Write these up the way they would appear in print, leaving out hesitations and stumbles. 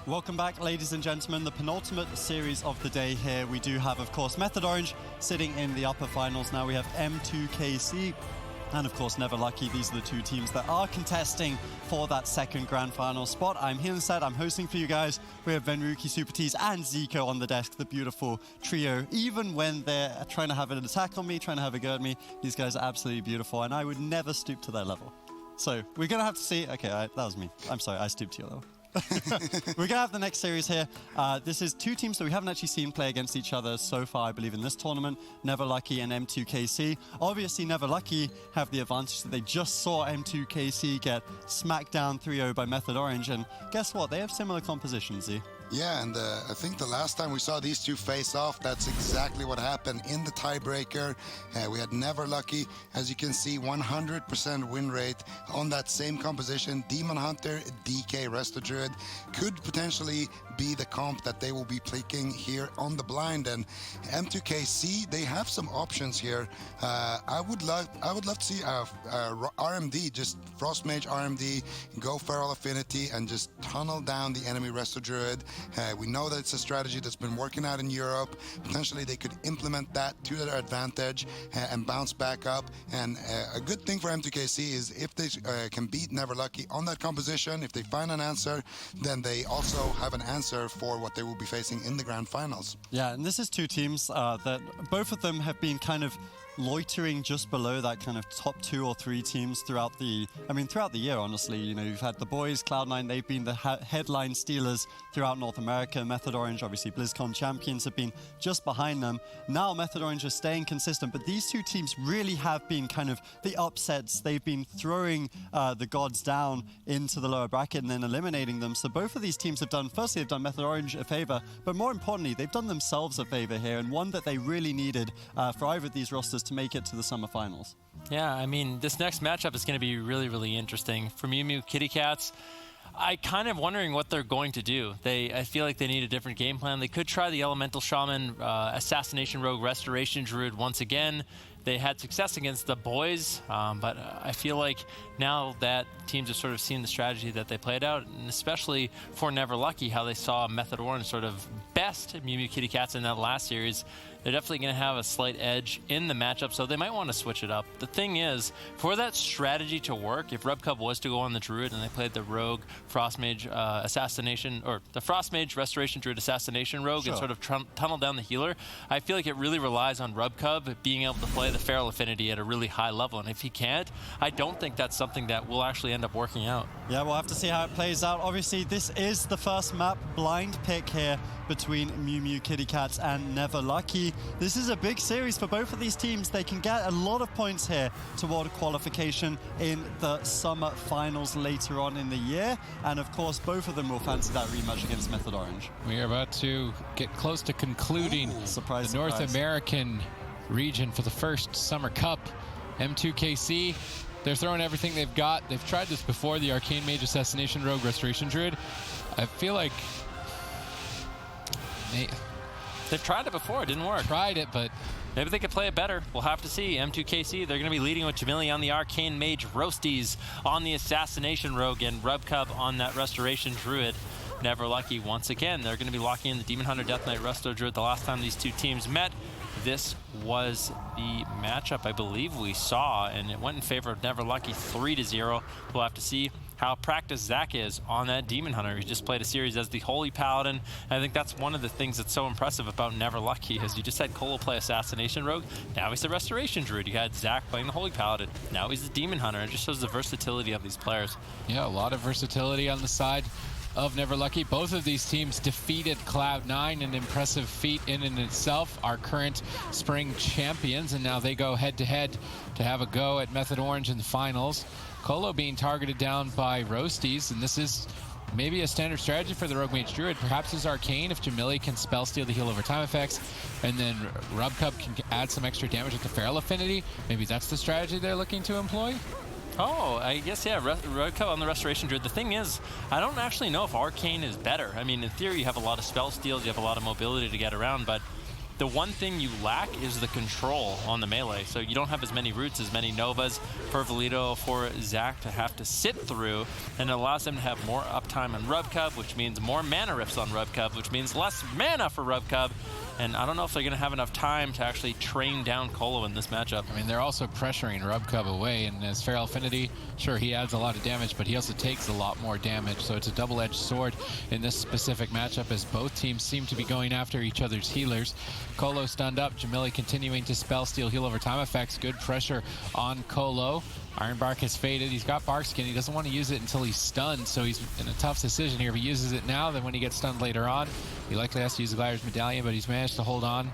Welcome back, ladies and gentlemen. The penultimate series of the day here. We do have, of course, Method Orange sitting in the upper finals. Now we have M2KC and, of course, Never Lucky. These are the two teams that are contesting for that second grand final spot. I'm here instead. I'm hosting for you guys. We have Venruki, Super Tease, and Zico on the desk, the beautiful trio. Even when they're trying to have an attack on me, trying to have a go at me, these guys are absolutely beautiful, and I would never stoop to their level. So we're going to have to see. Okay, that was me. I'm sorry, I stooped to your level. We're going to have the next series here. This is two teams that we haven't actually seen play against each other so far, I believe, in this tournament. Never Lucky and M2KC. Obviously, Never Lucky have the advantage that they just saw M2KC get smacked down 3-0 by Method Orange. And guess what? They have similar compositions, Z. Yeah, and I think the last time we saw these two face off, that's exactly what happened in the tiebreaker. We had Never Lucky, as you can see, 100% win rate on that same composition. Demon Hunter, DK, Resto Druid could potentially be the comp that they will be picking here on the blind. And M2KC, they have some options here. I would love to see RMD, just Frost Mage RMD, go Feral Affinity and just tunnel down the enemy Resto Druid. We know that it's a strategy that's been working out in Europe. Potentially they could implement that to their advantage and bounce back up. And a good thing for M2KC is if they can beat Never Lucky on that composition, if they find an answer, then they also have an answer for what they will be facing in the grand finals. Yeah, and this is two teams that both of them have been kind of loitering just below that kind of top 2 or 3 teams throughout the year, honestly. You know, you've had the boys, Cloud9, they've been the headline stealers throughout North America. Method Orange, obviously BlizzCon champions, have been just behind them. Now Method Orange are staying consistent, but these two teams really have been kind of the upsets. They've been throwing the gods down into the lower bracket and then eliminating them. So both of these teams have done, firstly, they've done Method Orange a favor, but more importantly, they've done themselves a favor here, and one that they really needed for either of these rosters to make it to the summer finals. Yeah, I mean, this next matchup is going to be really, really interesting. For Kitty Cats, I kind of wondering what they're going to do. I feel like they need a different game plan. They could try the Elemental Shaman, Assassination Rogue, Restoration Druid once again. They had success against the boys, but I feel like now that teams have sort of seen the strategy that they played out, and especially for Never Lucky, how they saw Method Orange sort of best Kitty Cats in that last series, they're definitely going to have a slight edge in the matchup, so they might want to switch it up. The thing is, for that strategy to work, if RubCub was to go on the Druid and they played the Rogue Frost Mage Assassination, or the Frost Mage Restoration Druid Assassination Rogue, and sort of tunnel down the healer, I feel like it really relies on RubCub being able to play the Feral Affinity at a really high level, and if he can't, I don't think that's something that will actually end up working out. Yeah, we'll have to see how it plays out. Obviously, this is the first map blind pick here between Kitty Cats and Never Lucky. This is a big series for both of these teams. They can get a lot of points here toward qualification in the summer finals later on in the year. And of course, both of them will fancy that rematch against Method Orange. We are about to get close to concluding the North American region for the first Summer Cup. M2KC, they're throwing everything they've got. They've tried this before, the Arcane Mage Assassination Rogue Restoration Druid. I feel like they've tried it before, it didn't work. Tried it, but maybe they could play it better. We'll have to see. M2KC, they're going to be leading with Jamili on the Arcane Mage, Roasties on the Assassination Rogue, and RubCub on that Restoration Druid. Never Lucky, once again, they're going to be locking in the Demon Hunter Death Knight Resto Druid. The last time these two teams met, this was the matchup I believe we saw, and it went in favor of Never Lucky 3-0. We'll have to see how practiced Zach is on that Demon Hunter. He just played a series as the Holy Paladin. And I think that's one of the things that's so impressive about Never Lucky is you just had Colo play Assassination Rogue. Now he's the Restoration Druid. You had Zach playing the Holy Paladin. Now he's the Demon Hunter. It just shows the versatility of these players. Yeah, a lot of versatility on the side of Never Lucky. Both of these teams defeated Cloud9, an impressive feat in and itself, our current spring champions, and now they go head-to-head to have a go at Method Orange in the finals. Colo being targeted down by Roasties, and this is maybe a standard strategy for the Rogue Mage Druid. Perhaps his Arcane if Jamili can spell steal the heal over time effects, and then RubCub can add some extra damage with the Feral Affinity. Maybe that's the strategy they're looking to employ? Oh, I guess, yeah, RubCub on the Restoration Druid. The thing is, I don't actually know if Arcane is better. I mean, in theory, you have a lot of spell steals, you have a lot of mobility to get around, but The one thing you lack is the control on the melee. So you don't have as many roots, as many Novas for Valido, for Zach to have to sit through, and it allows them to have more uptime on Rubcub, which means more mana rifts on Rubcub, which means less mana for Rubcub. And I don't know if they're going to have enough time to actually train down Colo in this matchup. I mean, they're also pressuring Rubcub away, and as Feral Affinity, sure, he adds a lot of damage, but he also takes a lot more damage, so it's a double-edged sword in this specific matchup as both teams seem to be going after each other's healers. Colo stunned up, Jamili continuing to spell steal heal over time effects, good pressure on Colo. Ironbark has faded. He's got Barkskin. He doesn't want to use it until he's stunned, so he's in a tough decision here. If he uses it now, then when he gets stunned later on, he likely has to use the Gliders Medallion, but he's managed to hold on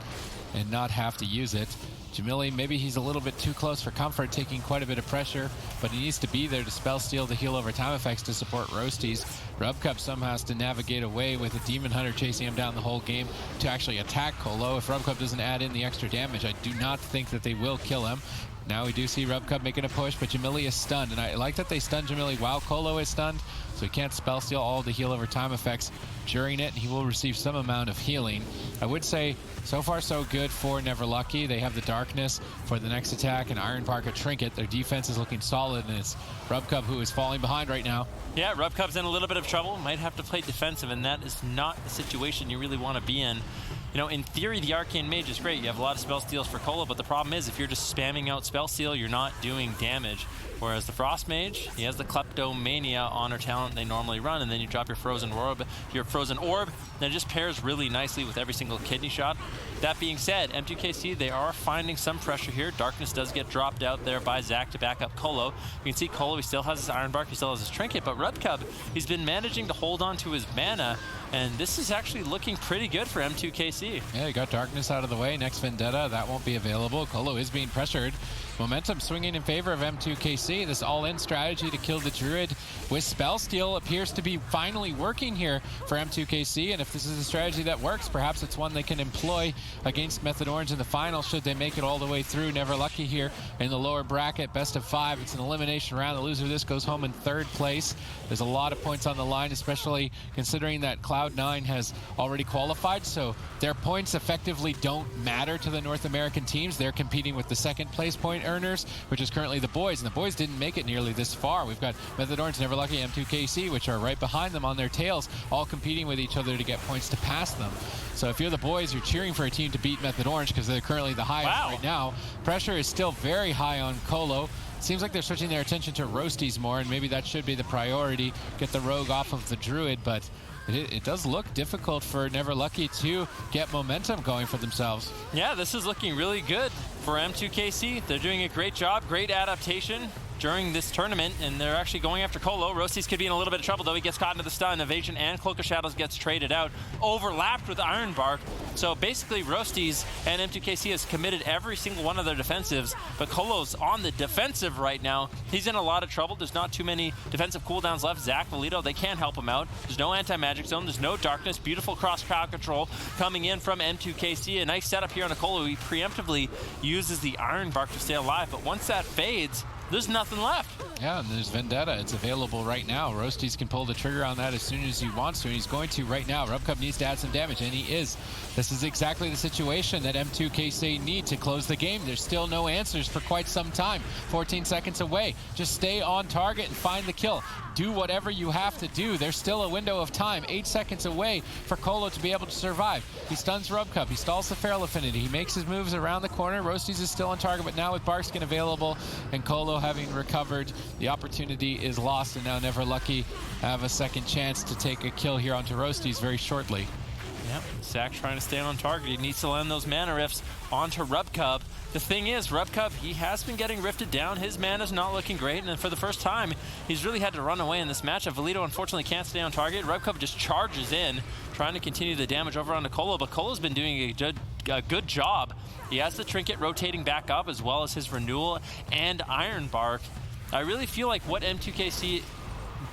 and not have to use it. Jamili, maybe he's a little bit too close for comfort, taking quite a bit of pressure, but he needs to be there to spell steal the heal over time effects to support Roasties. Rubcub somehow has to navigate away with a Demon Hunter chasing him down the whole game to actually attack Colo. If Rubcub doesn't add in the extra damage, I do not think that they will kill him. Now we do see Rubcub making a push, but Jamili is stunned, and I like that they stun Jamili while Colo is stunned, so he can't spell steal all of the heal over time effects during it. He will receive some amount of healing. I would say so far so good for Never Lucky. They have the Darkness for the next attack, and Ironbark a Trinket. Their defense is looking solid, and it's Rubcub who is falling behind right now. Yeah, Rubcub's in a little bit of trouble. Might have to play defensive, and that is not the situation you really want to be in. You know, in theory, the Arcane Mage is great. You have a lot of spell steals for Colo, but the problem is if you're just spamming out spell steal, you're not doing damage. Whereas the Frost Mage, he has the Kleptomania honor talent they normally run, and then you drop your Frozen Orb, and it just pairs really nicely with every single kidney shot. That being said, M2KC, they are finding some pressure here. Darkness does get dropped out there by Zach to back up Colo. You can see Colo, he still has his Ironbark, he still has his Trinket, but Rubcub, he's been managing to hold on to his mana, and this is actually looking pretty good for M2KC. Yeah, you got Darkness out of the way. Next Vendetta, that won't be available. Colo is being pressured. Momentum swinging in favor of M2KC. This all-in strategy to kill the Druid with Spell Steal appears to be finally working here for M2KC, and if this is a strategy that works, perhaps it's one they can employ against Method Orange in the final should they make it all the way through. Never Lucky here in the lower bracket, best of 5. It's an elimination round. The loser of this goes home in 3rd place. There's a lot of points on the line, especially considering that Cloud9 has already qualified, so their points effectively don't matter to the North American teams. They're competing with the 2nd place point earners, which is currently the boys, and the boys didn't make it nearly this far. We've got Method Orange, Never Lucky, M2KC, which are right behind them on their tails, all competing with each other to get points to pass them. So if you're the boys, you're cheering for a team to beat Method Orange because they're currently the highest right now. Pressure is still very high on Colo. Seems like they're switching their attention to Roasties more, and maybe that should be the priority, get the Rogue off of the Druid, but it does look difficult for Never Lucky to get momentum going for themselves. Yeah, this is looking really good for M2KC. They're doing a great job, great adaptation during this tournament, and they're actually going after Colo. Roasties could be in a little bit of trouble, though. He gets caught into the stun. Evasion and Cloak of Shadows gets traded out, overlapped with Ironbark. So basically, Roasties and M2KC has committed every single one of their defensives, but Colo's on the defensive right now. He's in a lot of trouble. There's not too many defensive cooldowns left. Zach, Valido, they can't help him out. There's no anti-magic zone. There's no darkness. Beautiful cross-crowd control coming in from M2KC. A nice setup here on a Colo. He preemptively uses the Ironbark to stay alive, but once that fades, there's nothing left. Yeah, and there's Vendetta. It's available right now. Roasties can pull the trigger on that as soon as he wants to, and he's going to right now. Rubcub needs to add some damage, and he is. This is exactly the situation that M2KC need to close the game. There's still no answers for quite some time. 14 seconds away. Just stay on target and find the kill. Do whatever you have to do. There's still a window of time, 8 seconds away for Colo to be able to survive. He stuns Rubcub. He stalls the Feral Affinity. He makes his moves around the corner. Roasties is still on target, but now with Barkskin available and Colo having recovered, the opportunity is lost, and now Never Lucky have a second chance to take a kill here onto Roasties very shortly. Yep, Zach trying to stay on target. He needs to land those mana rifts onto Rubcub. The thing is, Rubcub, he has been getting rifted down. His mana's not looking great, and for the first time, he's really had to run away in this matchup. Valido unfortunately can't stay on target. Rubcub just charges in, trying to continue the damage over onto Colo, but Colo's been doing a good job. He has the Trinket rotating back up, as well as his Renewal and Ironbark. I really feel like what M2KC,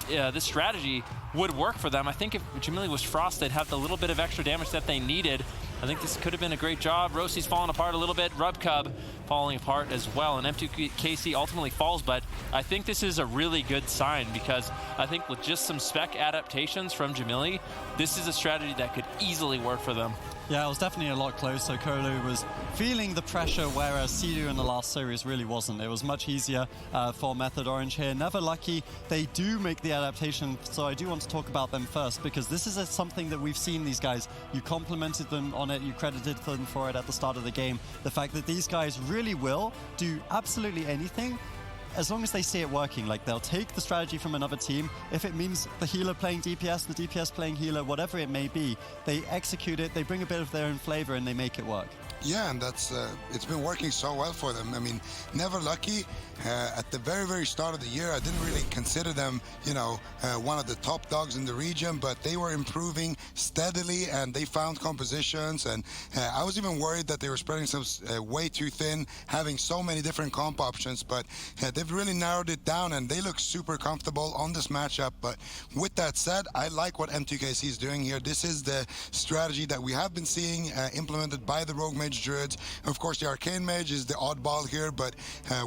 this strategy would work for them. I think if Jamili was Frost, they'd have the little bit of extra damage that they needed. I think this could have been a great job. Roasties falling apart a little bit. Rubcub falling apart as well, and M2KC ultimately falls, but I think this is a really good sign because I think with just some spec adaptations from Jamili, this is a strategy that could easily work for them. Yeah, it was definitely a lot closer. Kolu was feeling the pressure, whereas Sea-Doo in the last series really wasn't. It was much easier for Method Orange here. Never Lucky, they do make the adaptation, so I do want to talk about them first, because this is something that we've seen these guys. You complimented them on it, you credited them for it at the start of the game. The fact that these guys really will do absolutely anything as long as they see it working. Like, they'll take the strategy from another team. If it means the healer playing DPS, the DPS playing healer, whatever it may be, they execute it, they bring a bit of their own flavor, and they make it work. Yeah, and that's it's been working so well for them. I mean, Never Lucky, at the very, very start of the year, I didn't really consider them, you know, one of the top dogs in the region, but they were improving steadily, and they found compositions, and I was even worried that they were spreading themselves way too thin, having so many different comp options, but they've really narrowed it down, and they look super comfortable on this matchup. But with that said, I like what M2KC is doing here. This is the strategy that we have been seeing implemented by the Rogue Mage Druids. Of course, the Arcane Mage is the oddball here, but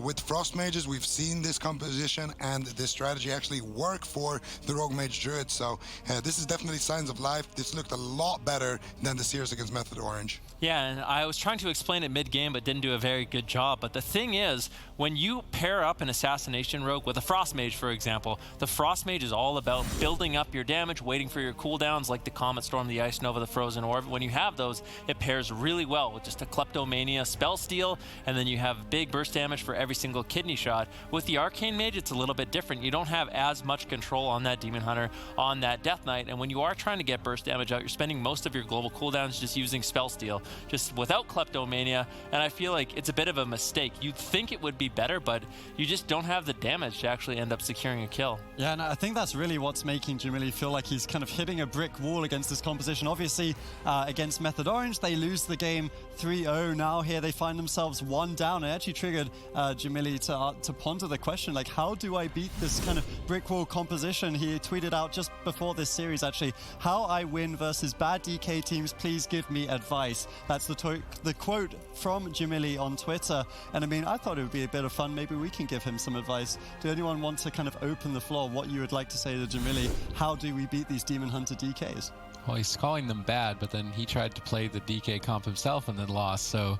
with Frost Mages, we've seen this composition and this strategy actually work for the Rogue Mage Druids. So this is definitely signs of life. This looked a lot better than the series against Method Orange. Yeah, and I was trying to explain it mid-game, but didn't do a very good job. But the thing is, when you pair up an Assassination Rogue with a Frost Mage, for example, the Frost Mage is all about building up your damage, waiting for your cooldowns, like the Comet Storm, the Ice Nova, the Frozen Orb. When you have those, it pairs really well with just a Kleptomania Spell Steal, and then you have big burst damage for every single kidney shot. With the Arcane Mage, it's a little bit different. You don't have as much control on that Demon Hunter, on that Death Knight, and when you are trying to get burst damage out, you're spending most of your global cooldowns just using Spell Steal, just without Kleptomania, and I feel like it's a bit of a mistake. You'd think it would be better, but you just don't have the damage to actually end up securing a kill. Yeah, and I think that's really what's making Jamili feel like he's kind of hitting a brick wall against this composition. Obviously, against Method Orange, they lose the game 3-0. Now here they find themselves one down. It actually triggered Jamili to ponder the question, like, how do I beat this kind of brick wall composition? He tweeted out just before this series, actually, how I win versus bad DK teams, please give me advice. That's the quote from Jamili on Twitter. And I mean, I thought it would be a bit of fun. Maybe we can give him some advice. Do anyone want to kind of open the floor, what you would like to say to Jamili? How do we beat these Demon Hunter DKs? Well, he's calling them bad, but then he tried to play the DK comp himself and then lost. So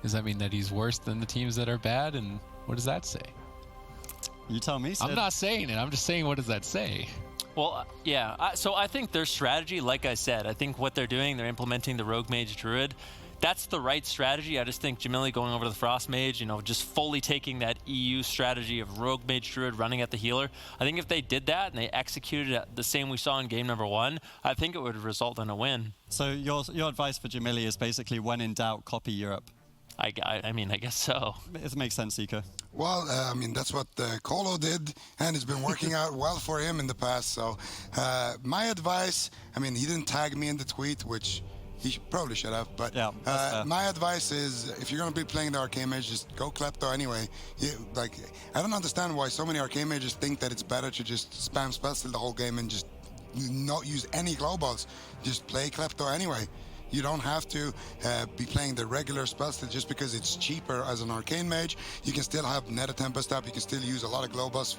does that mean that he's worse than the teams that are bad? And what does that say? You tell me, Sid. I'm not saying it. I'm just saying, what does that say? Well, yeah, so I think their strategy, like I said, I think what they're doing, they're implementing the Rogue Mage Druid. That's the right strategy. I just think Jamili going over to the Frost Mage, you know, just fully taking that EU strategy of Rogue Mage Druid running at the healer. I think if they did that and they executed it the same we saw in game number 1, I think it would result in a win. So your advice for Jamili is basically, when in doubt, copy Europe. I mean, I guess so. It makes sense, Ika. Well, I mean, that's what Colo did, and it's been working out well for him in the past. So my advice, I mean, he didn't tag me in the tweet, which he probably should have, but yeah, my advice is, if you're going to be playing the Arcane Mage, just go Klepto anyway. I don't understand why so many Arcane Mages think that it's better to just spam spell steal the whole game and just not use any globals. Just play Klepto anyway. You don't have to be playing the regular spell steal just because it's cheaper as an Arcane Mage. You can still have Nether Tempest up. You can still use a lot of globals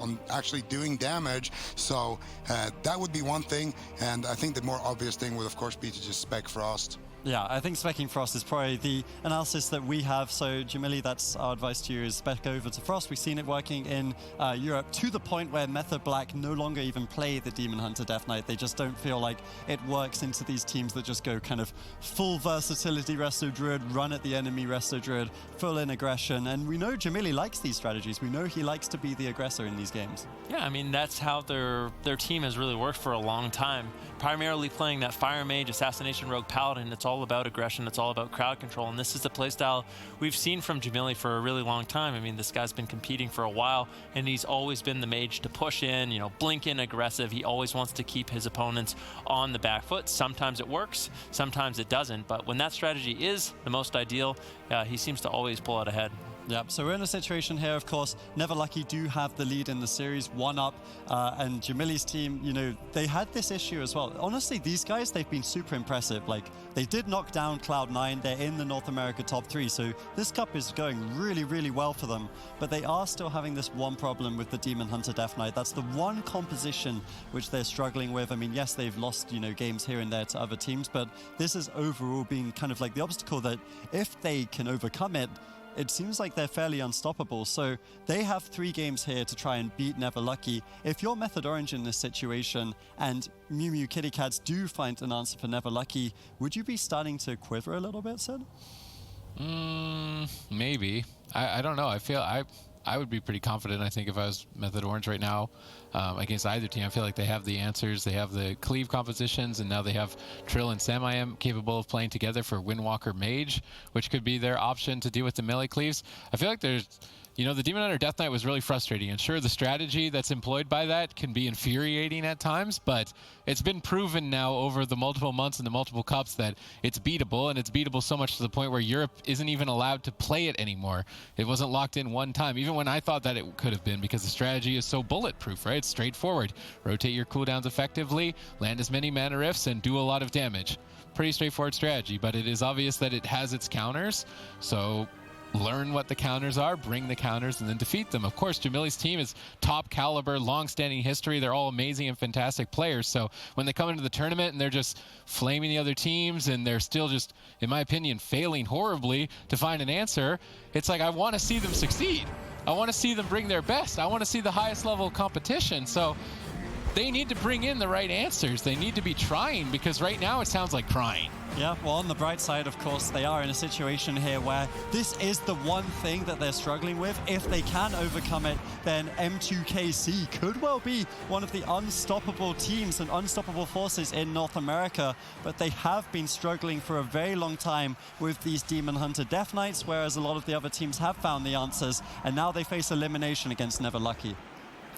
on actually doing damage. So that would be one thing. And I think the more obvious thing would, of course, be to just spec Frost. Yeah, I think specking Frost is probably the analysis that we have. So, Jamili, that's our advice to you, is spec over to Frost. We've seen it working in Europe to the point where Method Black no longer even play the Demon Hunter Death Knight. They just don't feel like it works into these teams that just go kind of full versatility Resto Druid, run at the enemy Resto Druid, full in aggression. And we know Jamili likes these strategies. We know he likes to be the aggressor in these games. Yeah, I mean, that's how their team has really worked for a long time. Primarily playing that Fire Mage, Assassination Rogue Paladin. It's all about aggression. It's all about crowd control. And this is the playstyle we've seen from Jamili for a really long time. I mean, this guy's been competing for a while, and he's always been the mage to push in, you know, blink in aggressive. He always wants to keep his opponents on the back foot. Sometimes it works, sometimes it doesn't. But when that strategy is the most ideal, he seems to always pull out ahead. Yeah, so we're in a situation here, of course, Never Lucky do have the lead in the series, 1-up, and Jamili's team, you know, they had this issue as well. Honestly, these guys, they've been super impressive. Like, they did knock down Cloud9, they're in the North America top 3, so this cup is going really, really well for them, but they are still having this one problem with the Demon Hunter Death Knight. That's the one composition which they're struggling with. I mean, yes, they've lost, you know, games here and there to other teams, but this has overall been kind of like the obstacle that if they can overcome it, it seems like they're fairly unstoppable. So they have 3 games here to try and beat Never Lucky. If you're Method Orange in this situation and Mew Kitty Cats do find an answer for Never Lucky, would you be starting to quiver a little bit, Sid? Maybe. I don't know. I feel I would be pretty confident, I think, if I was Method Orange right now against either team. I feel like they have the answers. They have the cleave compositions, and now they have Trill and Sam-I-Am capable of playing together for Windwalker Mage, which could be their option to deal with the melee cleaves. I feel like there's, you know, the Demon Hunter Death Knight was really frustrating. And sure, the strategy that's employed by that can be infuriating at times, but it's been proven now over the multiple months and the multiple cups that it's beatable, and it's beatable so much to the point where Europe isn't even allowed to play it anymore. It wasn't locked in one time, even when I thought that it could have been, because the strategy is so bulletproof, right? It's straightforward. Rotate your cooldowns effectively, land as many mana rifts, and do a lot of damage. Pretty straightforward strategy, but it is obvious that it has its counters, so learn what the counters are, bring the counters, and then defeat them. Of course, Jamili's team is top caliber, long-standing history. They're all amazing and fantastic players. So when they come into the tournament and they're just flaming the other teams and they're still just, in my opinion, failing horribly to find an answer, it's like I want to see them succeed. I want to see them bring their best. I want to see the highest level of competition. So they need to bring in the right answers. They need to be trying, because right now it sounds like crying. Yeah, well, on the bright side, of course, they are in a situation here where this is the one thing that they're struggling with. If they can overcome it, then M2KC could well be one of the unstoppable teams and unstoppable forces in North America. But they have been struggling for a very long time with these Demon Hunter Death Knights, whereas a lot of the other teams have found the answers, and now they face elimination against Never Lucky.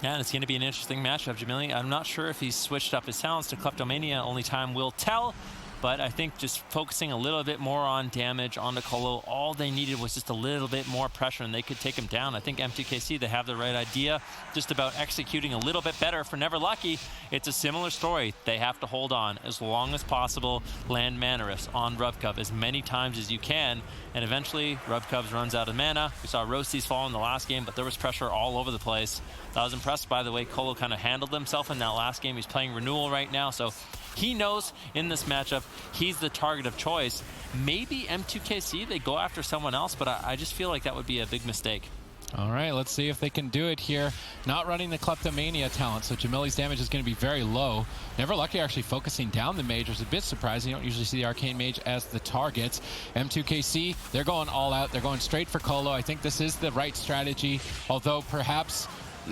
Yeah, and it's going to be an interesting matchup. Jamili, I'm not sure if he's switched up his talents to Kleptomania. Only time will tell. But I think just focusing a little bit more on damage onto Colo, all they needed was just a little bit more pressure, and they could take him down. I think M2KC, they have the right idea, just about executing a little bit better. For Never Lucky, it's a similar story. They have to hold on as long as possible, land mana rifts on Rubcub as many times as you can, and eventually Rubcubs runs out of mana. We saw Roasties fall in the last game, but there was pressure all over the place. I was impressed by the way Colo kind of handled himself in that last game. He's playing Renewal right now, so he knows in this matchup he's the target of choice. Maybe M2KC, they go after someone else, but I just feel like that would be a big mistake. All right, let's see if they can do it here. Not running the Kleptomania talent, so Jamili's damage is going to be very low. Never Lucky actually focusing down the mage was a bit surprising. You don't usually see the Arcane Mage as the target. M2KC, they're going all out. They're going straight for Colo. I think this is the right strategy, although perhaps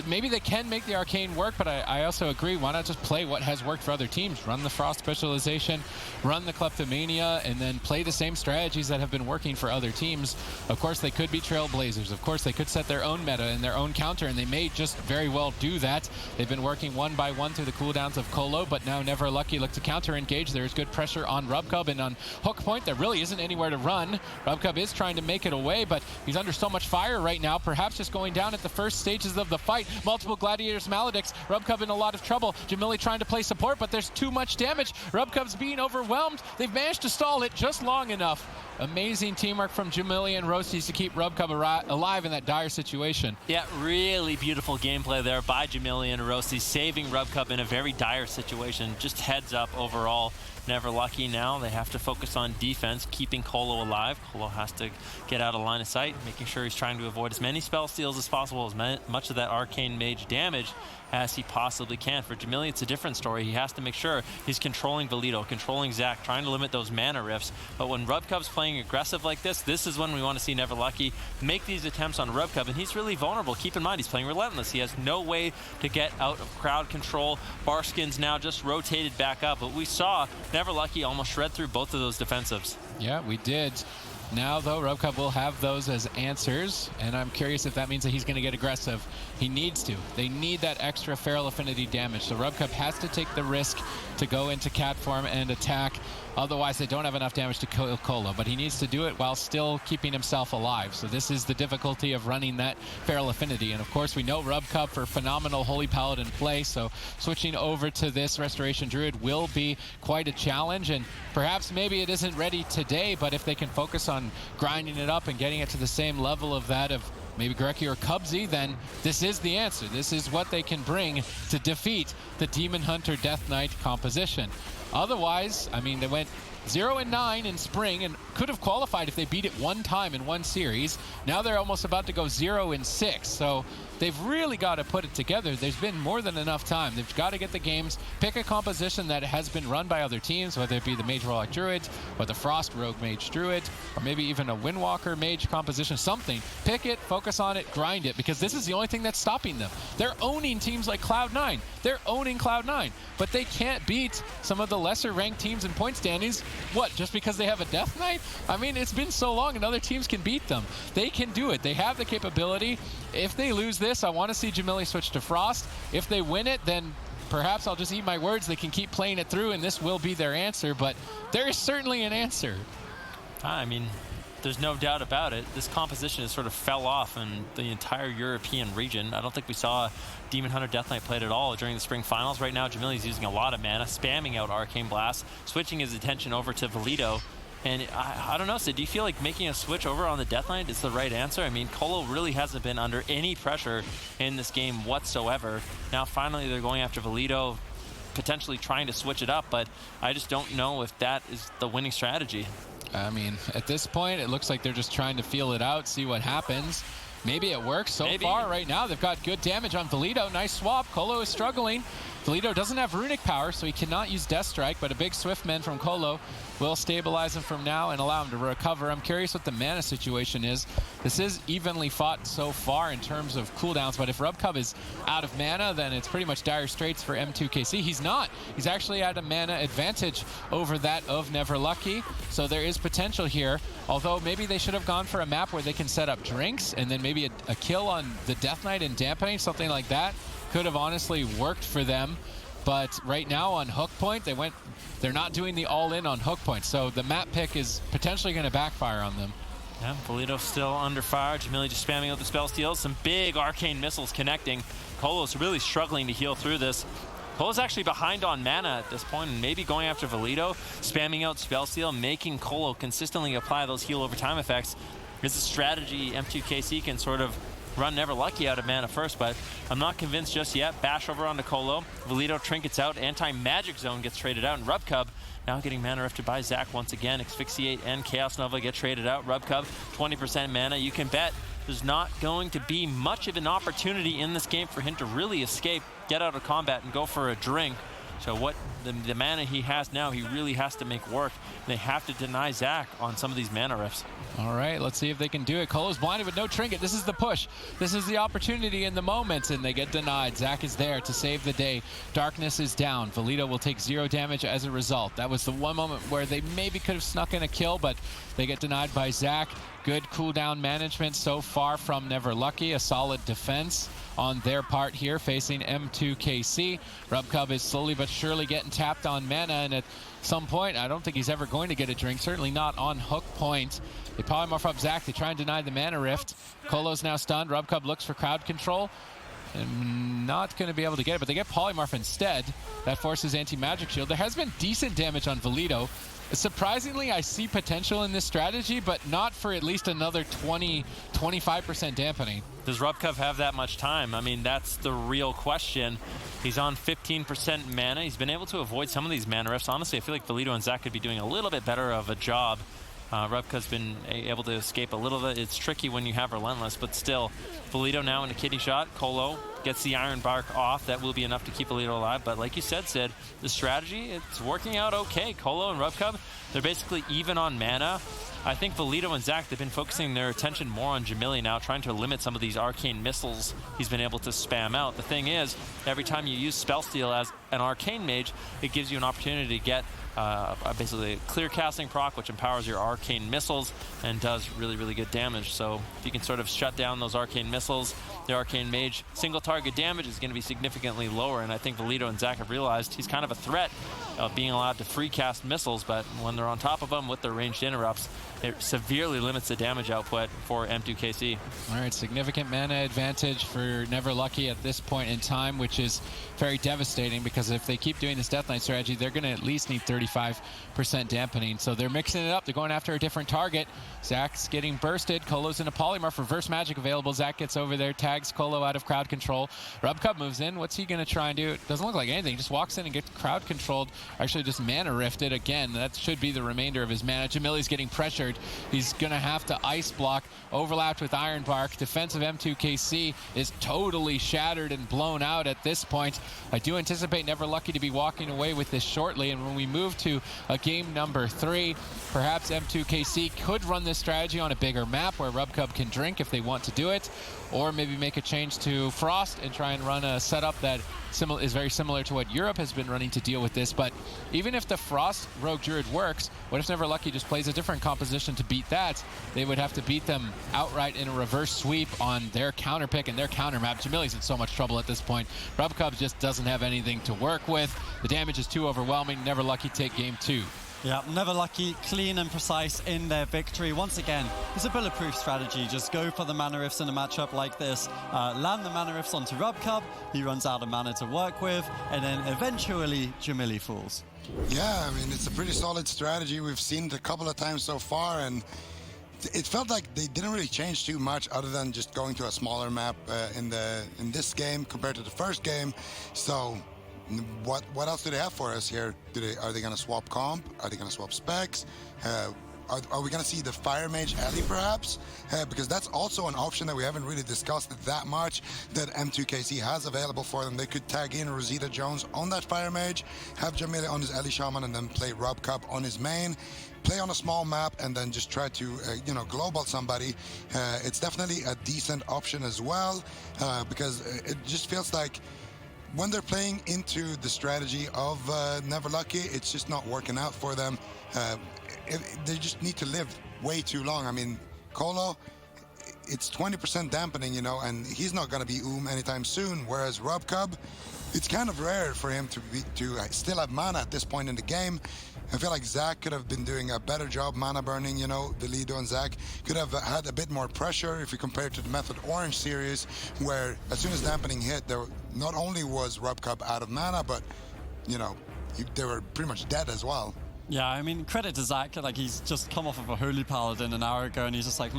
maybe they can make the Arcane work, but I also agree, why not just play what has worked for other teams? Run the Frost specialization, run the Kleptomania, and then play the same strategies that have been working for other teams. Of course, they could be Trailblazers. Of course, they could set their own meta and their own counter, and they may just very well do that. They've been working one by one through the cooldowns of Colo, but now Never Lucky look to counter-engage. There's good pressure on Rubcub, and on Hook Point, there really isn't anywhere to run. Rubcub is trying to make it away, but he's under so much fire right now, perhaps just going down at the first stages of the fight. Multiple Gladiators Maledicts. Rubcub in a lot of trouble. Jamili trying to play support, but there's too much damage. Rubcub's being overwhelmed. They've managed to stall it just long enough. Amazing teamwork from Jamili and Roasties to keep Rubcub alive in that dire situation. Yeah, really beautiful gameplay there by Jamili and Roasties, saving Rubcub in a very dire situation. Just heads up overall. Never Lucky now. They have to focus on defense, keeping Colo alive. Colo has to get out of line of sight, making sure he's trying to avoid as many spell steals as possible, as much of that Arcane Mage damage as he possibly can. For Jamili, it's a different story. He has to make sure he's controlling Valito, controlling Zac, trying to limit those mana rifts. But when Rubcub's playing aggressive like this is when we want to see Never Lucky make these attempts on Rubcub, and he's really vulnerable. Keep in mind, he's playing Relentless. He has no way to get out of crowd control. Barskin's now just rotated back up, but we saw Never Lucky almost shred through both of those defensives. Yeah, we did. Now, though, Rubcub will have those as answers, and I'm curious if that means that he's going to get aggressive. He needs to. They need that extra feral affinity damage, so Rubcub has to take the risk to go into cat form and attack. Otherwise, they don't have enough damage to kill Colo, but he needs to do it while still keeping himself alive. So this is the difficulty of running that feral affinity. And of course, we know Rubcub for phenomenal Holy Paladin play, so switching over to this Restoration Druid will be quite a challenge. And perhaps maybe it isn't ready today, but if they can focus on grinding it up and getting it to the same level of that of maybe Gareki or Cubsy, then this is the answer. This is what they can bring to defeat the Demon Hunter Death Knight composition. Otherwise, I mean, they went 0-9 in spring and could have qualified if they beat it one time in one series. Now they're almost about to go 0-6. So they've really got to put it together. There's been more than enough time. They've got to get the games, pick a composition that has been run by other teams, whether it be the Mage Warlock Druid or the Frost Rogue Mage Druid, or maybe even a Windwalker Mage composition, something. Pick it, focus on it, grind it, because this is the only thing that's stopping them. They're owning teams like Cloud9. They're owning Cloud9, but they can't beat some of the lesser ranked teams in point standings. What, just because they have a Death Knight? I mean, it's been so long and other teams can beat them. They can do it. They have the capability. If they lose this, I want to see Jamili switch to Frost. If they win it, then perhaps I'll just eat my words. They can keep playing it through, and this will be their answer, but there is certainly an answer. I mean, there's no doubt about it. This composition has sort of fell off in the entire European region. I don't think we saw Demon Hunter Death Knight played at all during the spring finals. Right now, Jamili's using a lot of mana, spamming out Arcane Blast, switching his attention over to Valido. And I don't know, Sid, do you feel like making a switch over on the Death Knight is the right answer? I mean, Colo really hasn't been under any pressure in this game whatsoever. Now, finally, they're going after Valido, potentially trying to switch it up, but I just don't know if that is the winning strategy. I mean, at this point, it looks like they're just trying to feel it out, see what happens. Maybe it works so far right now. They've got good damage on Valido. Nice swap. Colo is struggling. Valido doesn't have runic power, so he cannot use Death Strike, but a big Swift Man from Colo will stabilize him from now and allow him to recover. I'm curious what the mana situation is. This is evenly fought so far in terms of cooldowns, but if Rubcub is out of mana, then it's pretty much dire straits for M2KC. He's not. He's actually at a mana advantage over that of Neverlucky, so there is potential here, although maybe they should have gone for a map where they can set up drinks and then maybe a kill on the Death Knight and dampening, something like that. Could have honestly worked for them, but right now on hook point, they're not doing the all-in on hook point, so the map pick is potentially going to backfire on them. Yeah, Valido still under fire. Jamili just spamming out the spell steals. Some big arcane missiles connecting. Colo's really struggling to heal through this. Colo's actually behind on mana at this point, and maybe going after Valido, spamming out spell steal, making Colo consistently apply those heal over time effects is a strategy M2KC can sort of run Neverlucky out of mana first, but I'm not convinced just yet. Bash over onto Colo. Valido trinkets out. Anti-Magic Zone gets traded out, and Rubcub now getting mana rifted by Zach once again. Asphyxiate and Chaos Nova get traded out. Rubcub, 20% mana. You can bet there's not going to be much of an opportunity in this game for him to really escape, get out of combat, and go for a drink. So what the mana he has now, he really has to make work. They have to deny Zach on some of these mana rifts. All right, let's see if they can do it. Colo's blinded with no trinket. This is the push. This is the opportunity in the moment, and they get denied. Zach is there to save the day. Darkness is down. Valido will take 0 damage as a result. That was the one moment where they maybe could have snuck in a kill, but they get denied by Zach. Good cooldown management so far from Neverlucky. A solid defense on their part here, facing M2KC. Rubcub is slowly but surely getting tapped on mana, and at some point, I don't think he's ever going to get a drink, certainly not on hook point. They polymorph up Zach, they try and deny the mana rift. Colo's now stunned. Rubcub looks for crowd control, and not going to be able to get it, but they get polymorph instead. That forces anti-magic shield. There has been decent damage on Valido. Surprisingly, I see potential in this strategy, but not for at least another 20-25% dampening. Does Rubcub have that much time? I mean, that's the real question. He's on 15% mana. He's been able to avoid some of these mana rifts. Honestly, I feel like Valido and Zach could be doing a little bit better of a job. Rubcub's been able to escape a little bit. It's tricky when you have Relentless, but still, Valido now in a kidney shot. Colo gets the Iron Bark off. That will be enough to keep Valido alive. But like you said, Sid, the strategy, it's working out okay. Colo and Rubcub, they're basically even on mana. I think Valido and Zach, they've been focusing their attention more on Jamili now, trying to limit some of these arcane missiles he's been able to spam out. The thing is, every time you use Spell Steal as an arcane mage, it gives you an opportunity to get basically a clear casting proc, which empowers your arcane missiles and does really, really good damage. So if you can sort of shut down those arcane missiles, the arcane mage single target damage is going to be significantly lower. And I think Valido and Zach have realized he's kind of a threat of being allowed to free cast missiles, but when they're on top of them with their ranged interrupts, it severely limits the damage output for M2KC. All right, significant mana advantage for Never Lucky at this point in time, which is very devastating because if they keep doing this Death Knight strategy, they're going to at least need 35% dampening. So they're mixing it up. They're going after a different target. Zach's getting bursted. Colo's in a polymorph. Reverse magic available. Zach gets over there, tags Colo out of crowd control. Rubcub moves in. What's he going to try and do? It doesn't look like anything. He just walks in and gets crowd controlled. Actually, just mana rifted. Again, that should be the remainder of his mana. Jamili's getting pressured. He's going to have to ice block. Overlapped with Iron Bark. Defensive M2KC is totally shattered and blown out at this point. I do anticipate Never Lucky to be walking away with this shortly. And when we move to a game number 3, perhaps M2KC could run this strategy on a bigger map where Rubcub can drink if they want to do it, or maybe make a change to Frost and try and run a setup that is very similar to what Europe has been running to deal with this. But even if the Frost Rogue Druid works, what if Never Lucky just plays a different composition to beat that? They would have to beat them outright in a reverse sweep on their counter pick and their counter map. Jamili's in so much trouble at this point. Rubcub just doesn't have anything to work with. The damage is too overwhelming. Never Lucky take game 2. Yeah, Never Lucky, clean and precise in their victory. Once again, it's a bulletproof strategy. Just go for the mana rifts in a matchup like this. Land the mana rifts onto Rubcub. He runs out of mana to work with. And then eventually, Jamili falls. Yeah, I mean, it's a pretty solid strategy. We've seen it a couple of times so far. And it felt like they didn't really change too much other than just going to a smaller map in this game compared to the first game. So what else do they have for us here? Are they going to swap comp? Are they going to swap specs? Are we going to see the Fire Mage Ellie perhaps? Because that's also an option that we haven't really discussed that much that M2KC has available for them. They could tag in Rosita Jones on that Fire Mage, have Jamili on his Ellie Shaman, and then play Rubcub on his main. Play on a small map and then just try to, global somebody. It's definitely a decent option as well because it just feels like when they're playing into the strategy of Never Lucky, it's just not working out for them. They just need to live way too long. I mean, Colo, it's 20% dampening, and he's not going to be anytime soon. Whereas Rubcub, it's kind of rare for him to still have mana at this point in the game. I feel like Zach could have been doing a better job mana burning, Valido and Zach could have had a bit more pressure if you compare it to the Method Orange series, where as soon as dampening hit, there not only was Rubcub out of mana, but, they were pretty much dead as well. Yeah, I mean, credit to Zach. Like, he's just come off of a Holy Paladin an hour ago, and he's just like,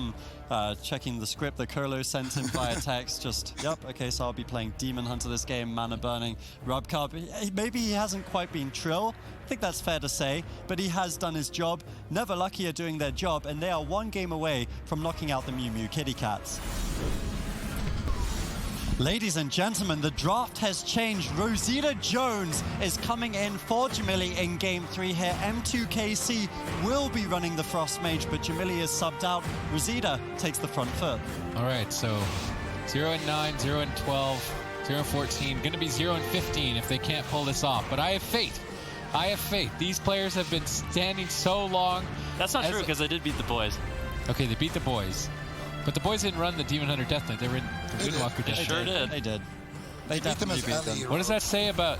checking the script that Colo sent him via text. Just, yep, okay, so I'll be playing Demon Hunter this game, mana burning Rubcub. Maybe he hasn't quite been Trill. I think that's fair to say, but he has done his job. Never Lucky are doing their job, and they are one game away from knocking out the Mew Mew Kitty Cats. Ladies and gentlemen, the draft has changed. Rosita Jones is coming in for Jamili in Game 3 here. M2KC will be running the Frost Mage, but Jamili is subbed out. Rosita takes the front foot. All right, so 0-9, 0-12, 0-14. Going to be 0-15 if they can't pull this off. But I have faith. I have faith. These players have been standing so long. That's not true because they did beat the boys. Okay, they beat the boys. But the boys didn't run the Demon Hunter Death Knight. They were in the Windwalker Death Knight. They sure did. They did. They definitely beat them. What does that say about...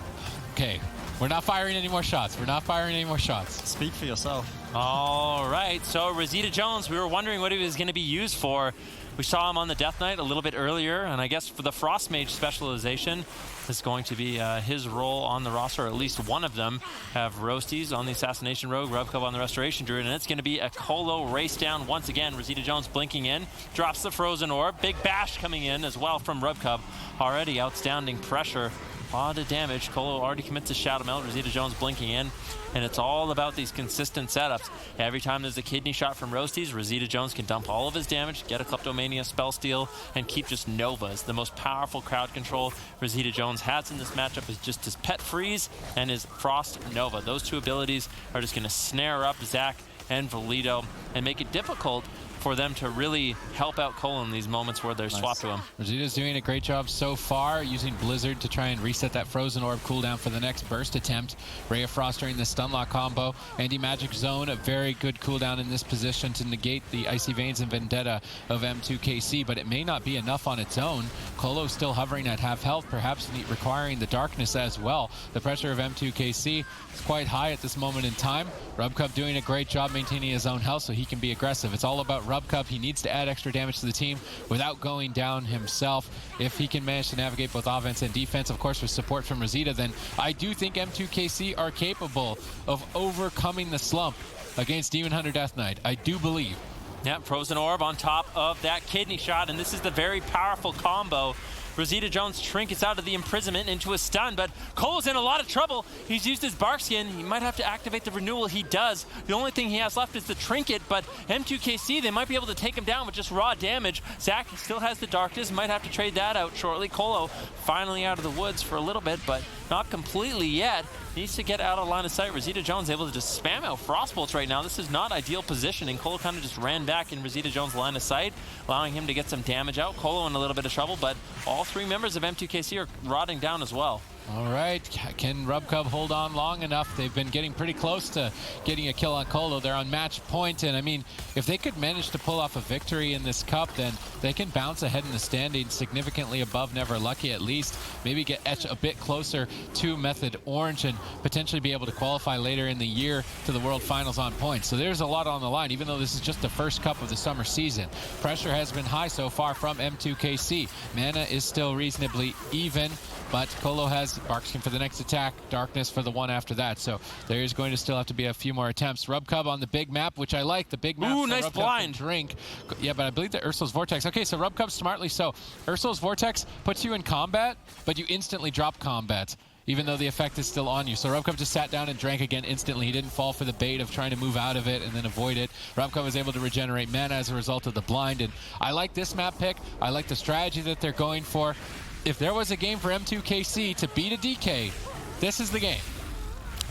Okay, we're not firing any more shots. We're not firing any more shots. Speak for yourself. All right, so Rosita Jones, we were wondering what he was going to be used for. We saw him on the Death Knight a little bit earlier, and I guess for the Frost Mage specialization is going to be his role on the roster, or at least one of them. Have Roasties on the Assassination Rogue, Rubcub on the Restoration Druid, and it's going to be a Colo race down once again. Rosita Jones blinking in, drops the Frozen Orb. Big bash coming in as well from Rubcub. Already outstanding pressure A lot of damage. Colo already commits a Shadow Melt. Rosita Jones blinking in. And it's all about these consistent setups. Every time there's a kidney shot from Roasties, Rosita Jones can dump all of his damage, get a Kleptomania spell steal, and keep just Novas. The most powerful crowd control Rosita Jones has in this matchup is just his Pet Freeze and his Frost Nova. Those two abilities are just going to snare up Zach and Valido and make it difficult for them to really help out Colo in these moments where they're swapped to him. Rosita's doing a great job so far, using Blizzard to try and reset that Frozen Orb cooldown for the next burst attempt. Ray of Frost during the Stunlock combo. Anti-Magic Zone, a very good cooldown in this position to negate the Icy Veins and Vendetta of M2KC, but it may not be enough on its own. Colo still hovering at half health, perhaps requiring the Darkness as well. The pressure of M2KC is quite high at this moment in time. Rubcub doing a great job maintaining his own health so he can be aggressive. It's all about Rubcub. He needs to add extra damage to the team without going down himself. If he can manage to navigate both offense and defense, of course with support from Rosita, then I do think M2KC are capable of overcoming the slump against Demon Hunter Death Knight. I do believe. Yeah, Frozen Orb on top of that kidney shot, and this is the very powerful combo. Rosita Jones trinkets out of the imprisonment into a stun, but Colo's in a lot of trouble. He's used his bark skin. He might have to activate the renewal. He does. The only thing he has left is the trinket, but M2KC, they might be able to take him down with just raw damage. Zach still has the darkness. Might have to trade that out shortly. Colo finally out of the woods for a little bit, but not completely yet. Needs to get out of line of sight. Rosita Jones able to just spam out Frostbolts right now. This is not ideal positioning. Colo kind of just ran back in Rosita Jones' line of sight, allowing him to get some damage out. Colo in a little bit of trouble, but all three members of M2KC are rotting down as well. All right, can Rubcub hold on long enough? They've been getting pretty close to getting a kill on Colo. They're on match point, and I mean, if they could manage to pull off a victory in this cup, then they can bounce ahead in the standings significantly above Never Lucky at least. Maybe get etched a bit closer to Method Orange and potentially be able to qualify later in the year to the World Finals on points. So there's a lot on the line, even though this is just the first cup of the summer season. Pressure has been high so far from M2KC. Mana is still reasonably even, but Colo has Barkskin for the next attack, Darkness for the one after that. So there is going to still have to be a few more attempts. Rubcub on the big map, which I like. The big map. Ooh, so nice Rubcub blind. can drink. Yeah, but I believe that Ursul's Vortex. Okay, so Rubcub smartly so. Ursul's Vortex puts you in combat, but you instantly drop combat, even though the effect is still on you. So Rubcub just sat down and drank again instantly. He didn't fall for the bait of trying to move out of it and then avoid it. Rubcub was able to regenerate mana as a result of the blind, and I like this map pick. I like the strategy that they're going for. If there was a game for M2KC to beat a DK, this is the game.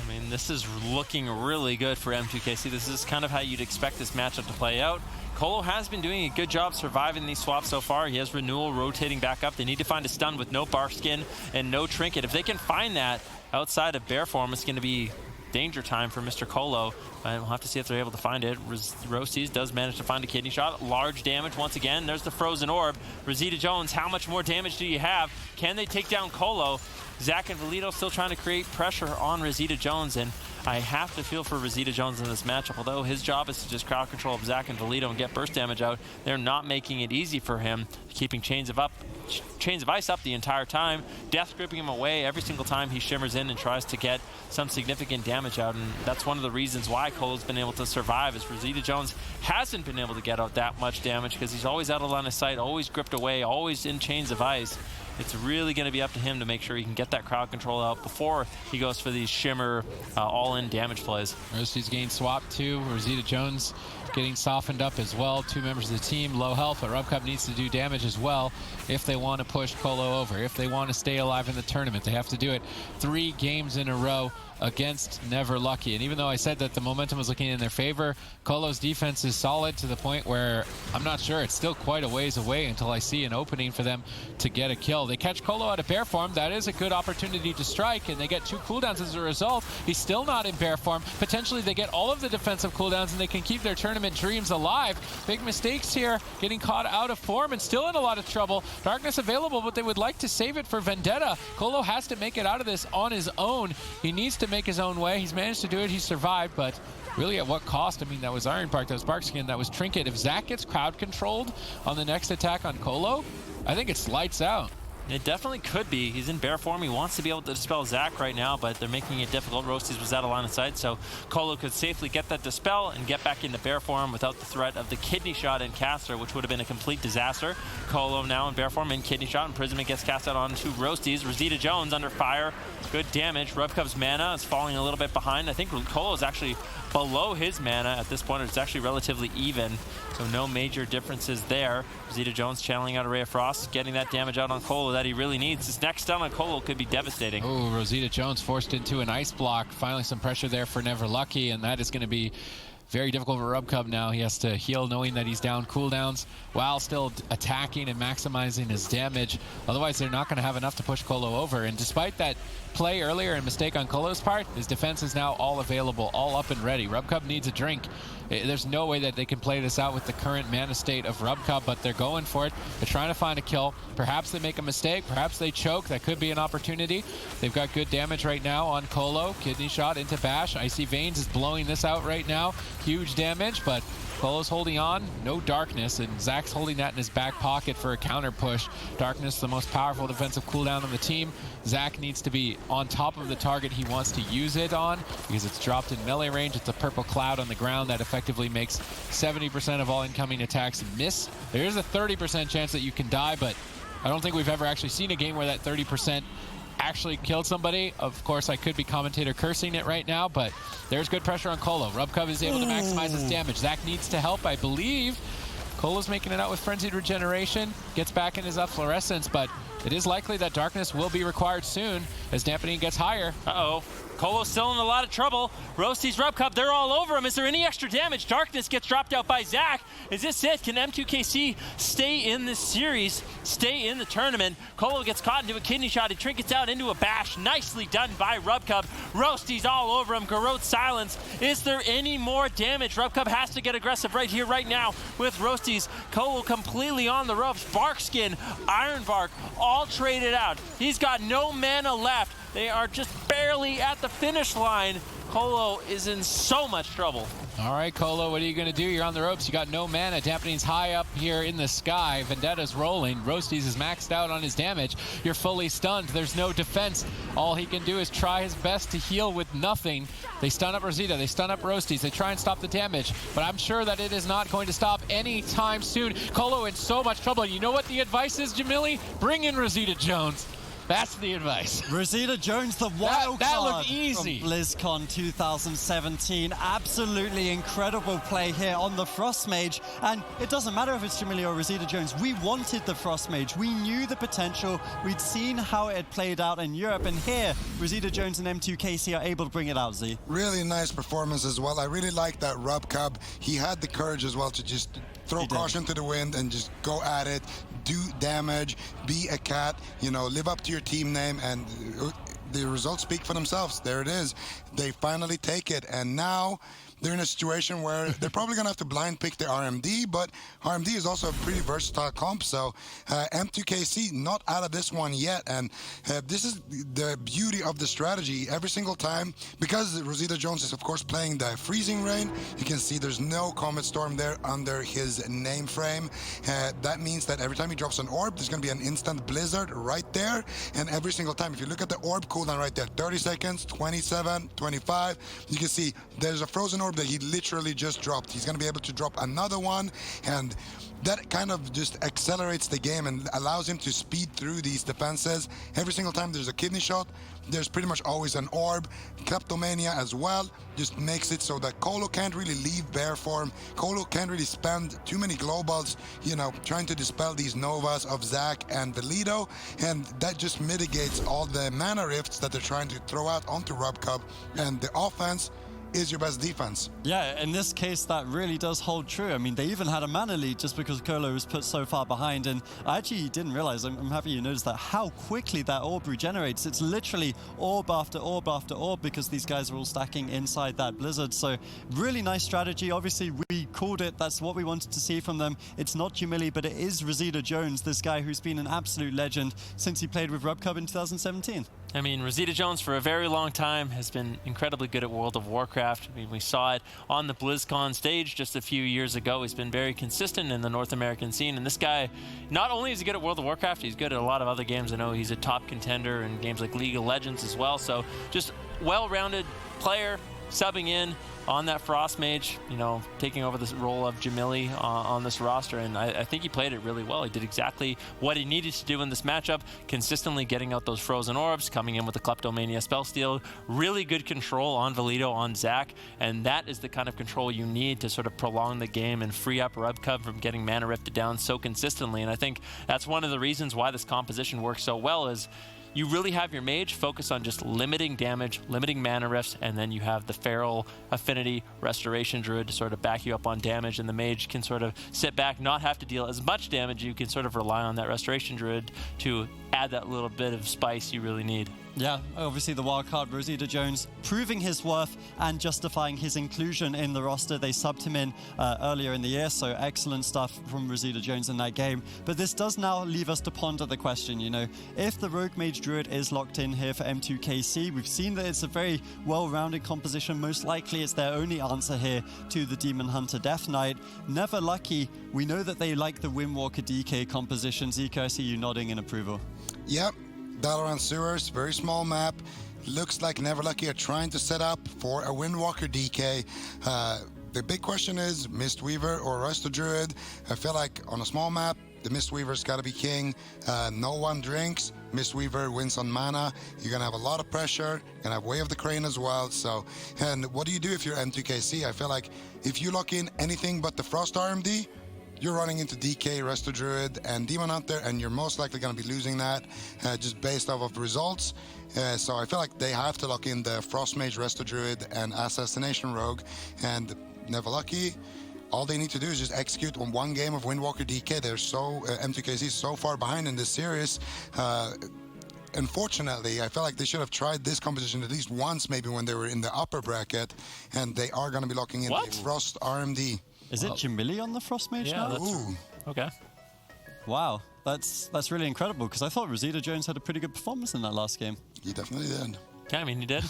I mean, this is looking really good for M2KC. This is kind of how you'd expect this matchup to play out. Colo has been doing a good job surviving these swaps so far. He has Renewal rotating back up. They need to find a stun with no bark skin and no trinket. If they can find that outside of bear form, it's going to be danger time for Mr. Colo. And we'll have to see if they're able to find it. Roasties does manage to find a kidney shot. Large damage once again. There's the Frozen Orb. Rosita Jones, how much more damage do you have? Can they take down Colo? Zach and Valido still trying to create pressure on Rosita Jones, and I have to feel for Rosita Jones in this matchup. Although his job is to just crowd control Zach and Valido and get burst damage out, they're not making it easy for him, keeping Chains of Ice up the entire time, death gripping him away every single time he shimmers in and tries to get some significant damage out. And that's one of the reasons why Colo's been able to survive, is Rosita Jones hasn't been able to get out that much damage because he's always out of line of sight, always gripped away, always in Chains of Ice. It's really going to be up to him to make sure he can get that crowd control out before he goes for these shimmer all-in damage plays. Roasties getting swapped too. Rosita Jones getting softened up as well. Two members of the team, low health, but Rubcub needs to do damage as well if they want to push Colo over. If they want to stay alive in the tournament, they have to do it 3 games in a row against Never Lucky. And even though I said that the momentum was looking in their favor, Colo's defense is solid to the point where I'm not sure. It's still quite a ways away until I see an opening for them to get a kill. They catch Colo out of bear form. That is a good opportunity to strike, and they get 2 cooldowns as a result. He's still not in bear form. Potentially they get all of the defensive cooldowns and they can keep their tournament dreams alive. Big mistakes here, getting caught out of form and still in a lot of trouble. Darkness available, but they would like to save it for Vendetta. Colo has to make it out of this on his own. He needs to make his own way. He's managed to do it. He survived, but really at what cost? I mean, that was Iron Bark, that was Barkskin, that was Trinket. If Zach gets crowd controlled on the next attack on Colo, I think it's lights out. It definitely could be. He's in bear form. He wants to be able to dispel Zach right now, but they're making it difficult. Roasties was out of line of sight, so Colo could safely get that dispel and get back into bear form without the threat of the kidney shot and caster, which would have been a complete disaster. Colo now in bear form in kidney shot. Imprisonment gets cast out onto Roasties. Rosita Jones under fire. Good damage. Rubcub's mana is falling a little bit behind. I think Colo is actually below his mana at this point. It's actually relatively even, so no major differences there. Rosita Jones channeling out a Ray of Frost, getting that damage out on Colo that he really needs. His next stun on Colo could be devastating. Oh, Rosita Jones forced into an ice block. Finally some pressure there for Never Lucky, and that is going to be very difficult for Rubcub now. He has to heal knowing that he's down cooldowns while still attacking and maximizing his damage. Otherwise, they're not going to have enough to push Colo over. And despite that play earlier and mistake on Colo's part, his defense is now all available, all up and ready. Rubcub needs a drink. There's no way that they can play this out with the current mana state of Rubcub, but they're going for it. They're trying to find a kill. Perhaps they make a mistake. Perhaps they choke. That could be an opportunity. They've got good damage right now on Colo. Kidney shot into Bash. Icy Veins is blowing this out right now. Huge damage, but Colo's holding on. No Darkness, and Zach's holding that in his back pocket for a counter push. Darkness, the most powerful defensive cooldown on the team. Zach needs to be on top of the target he wants to use it on because it's dropped in melee range. It's a purple cloud on the ground that effectively makes 70% of all incoming attacks miss. There is a 30% chance that you can die, but I don't think we've ever actually seen a game where that 30% actually killed somebody. Of course, I could be commentator cursing it right now, but there's good pressure on Colo. Rubcub is able to maximize his damage. Zach needs to help, I believe. Colo's making it out with Frenzied Regeneration, gets back in his Fluorescence, but it is likely that Darkness will be required soon as dampening gets higher. Uh-oh. Colo's still in a lot of trouble. Roasties, Rubcub, they're all over him. Is there any extra damage? Darkness gets dropped out by Zach. Is this it? Can M2KC stay in this series, stay in the tournament? Colo gets caught into a kidney shot. He trinkets out into a bash. Nicely done by Rubcub. Roasties all over him. Garrote silence. Is there any more damage? Rubcub has to get aggressive right here, right now with Roasties. Colo completely on the ropes. Barkskin, Ironbark, all traded out. He's got no mana left. They are just barely at the finish line. Colo is in so much trouble. All right, Colo, what are you going to do? You're on the ropes. You got no mana. Dampening's high up here in the sky. Vendetta's rolling. Roasties is maxed out on his damage. You're fully stunned. There's no defense. All he can do is try his best to heal with nothing. They stun up Rosita. They stun up Roasties. They try and stop the damage, but I'm sure that it is not going to stop anytime soon. Colo in so much trouble. You know what the advice is, Jamili? Bring in Rosita Jones. That's the advice. Rosita Jones, the wild that card looked easy. from BlizzCon 2017. Absolutely incredible play here on the Frost Mage. And it doesn't matter if it's Jamili or Rosita Jones. We wanted the Frost Mage. We knew the potential. We'd seen how it had played out in Europe. And here, Rosita Jones and M2KC are able to bring it out, Z. Really nice performance as well. I really like that Rubcub. He had the courage as well to just throw caution to the wind and just go at it, do damage, be a cat, you know, live up to your team name, and the results speak for themselves. There it is. They finally take it, and now they're in a situation where they're probably going to have to blind pick their RMD, but RMD is also a pretty versatile comp, so M2KC not out of this one yet, and this is the beauty of the strategy. Every single time, because Rosita Jones is of course playing the Freezing Rain, you can see there's no Comet Storm there under his name frame. That means that every time he drops an orb, there's going to be an instant Blizzard right there, and every single time, if you look at the orb cooldown right there, 30 seconds, 27, 25, you can see there's a frozen orb that he literally just dropped. He's going to be able to drop another one, and that kind of just accelerates the game and allows him to speed through these defenses. Every single time there's a kidney shot, there's pretty much always an orb. Kleptomania as well just makes it so that Colo can't really leave bear form. Colo can't really spend too many globals, you know, trying to dispel these Novas of Zach and Velido, and that just mitigates all the mana rifts that they're trying to throw out onto Rubcub, and the offense is your best defense. Yeah, in this case, that really does hold true. I mean, they even had a mana lead just because Colo was put so far behind, and I actually didn't realize, I'm happy you noticed that, how quickly that orb regenerates. It's literally orb after orb after orb because these guys are all stacking inside that Blizzard. So really nice strategy. Obviously, we called it. That's what we wanted to see from them. It's not Jamili, but it is Rosita Jones, this guy who's been an absolute legend since he played with Rubcub in 2017. I mean, Rosita Jones for a very long time has been incredibly good at World of Warcraft. I mean, we saw it on the BlizzCon stage just a few years ago. He's been very consistent in the North American scene. And this guy, not only is he good at World of Warcraft, he's good at a lot of other games. I know he's a top contender in games like League of Legends as well. So just well-rounded player, subbing in on that Frost Mage, you know, taking over this role of Jamili on this roster, and I think he played it really well. He did exactly what he needed to do in this matchup, consistently getting out those frozen orbs, coming in with the Kleptomania Spellsteal, really good control on Valido, on Zac, and that is the kind of control you need to sort of prolong the game and free up Rubcub from getting mana rifted down so consistently. And I think that's one of the reasons why this composition works so well, is you really have your mage focus on just limiting damage, limiting mana rifts, and then you have the Feral Affinity Restoration Druid to sort of back you up on damage, and the mage can sort of sit back, not have to deal as much damage. You can sort of rely on that Restoration Druid to add that little bit of spice you really need. Yeah, obviously the wildcard Rosita Jones proving his worth and justifying his inclusion in the roster. They subbed him in earlier in the year, so excellent stuff from Rosita Jones in that game. But this does now leave us to ponder the question, you know, if the Rogue Mage Druid is locked in here for M2KC, we've seen that it's a very well-rounded composition. Most likely it's their only answer here to the Demon Hunter Death Knight. Never Lucky, we know that they like the Windwalker DK composition. Zika, I see you nodding in approval. Yep. Dalaran Sewers, very small map. Looks like Never Lucky are trying to set up for a Windwalker DK. The big question is Mistweaver or Resto Druid. I feel like on a small map, the Mistweaver's got to be king. No one drinks. Mistweaver wins on mana. You're going to have a lot of pressure. You're going to have Way of the Crane as well. So, and what do you do if you're M2KC? I feel like if you lock in anything but the Frost RMD, you're running into DK, Resto Druid, and Demon Hunter, and you're most likely going to be losing that just based off of the results. So I feel like they have to lock in the Frost Mage, Resto Druid, and Assassination Rogue. And Never Lucky, all they need to do is just execute on one game of Windwalker DK. They're so, M2KC is so far behind in this series. Unfortunately, I feel like they should have tried this composition at least once, maybe when they were in the upper bracket, and they are going to be locking in the Frost RMD. Is it Jamili on the Frost Mage now? Ooh. Okay. Wow, that's really incredible, because I thought Rosita Jones had a pretty good performance in that last game. He definitely did. Yeah, I mean, he did.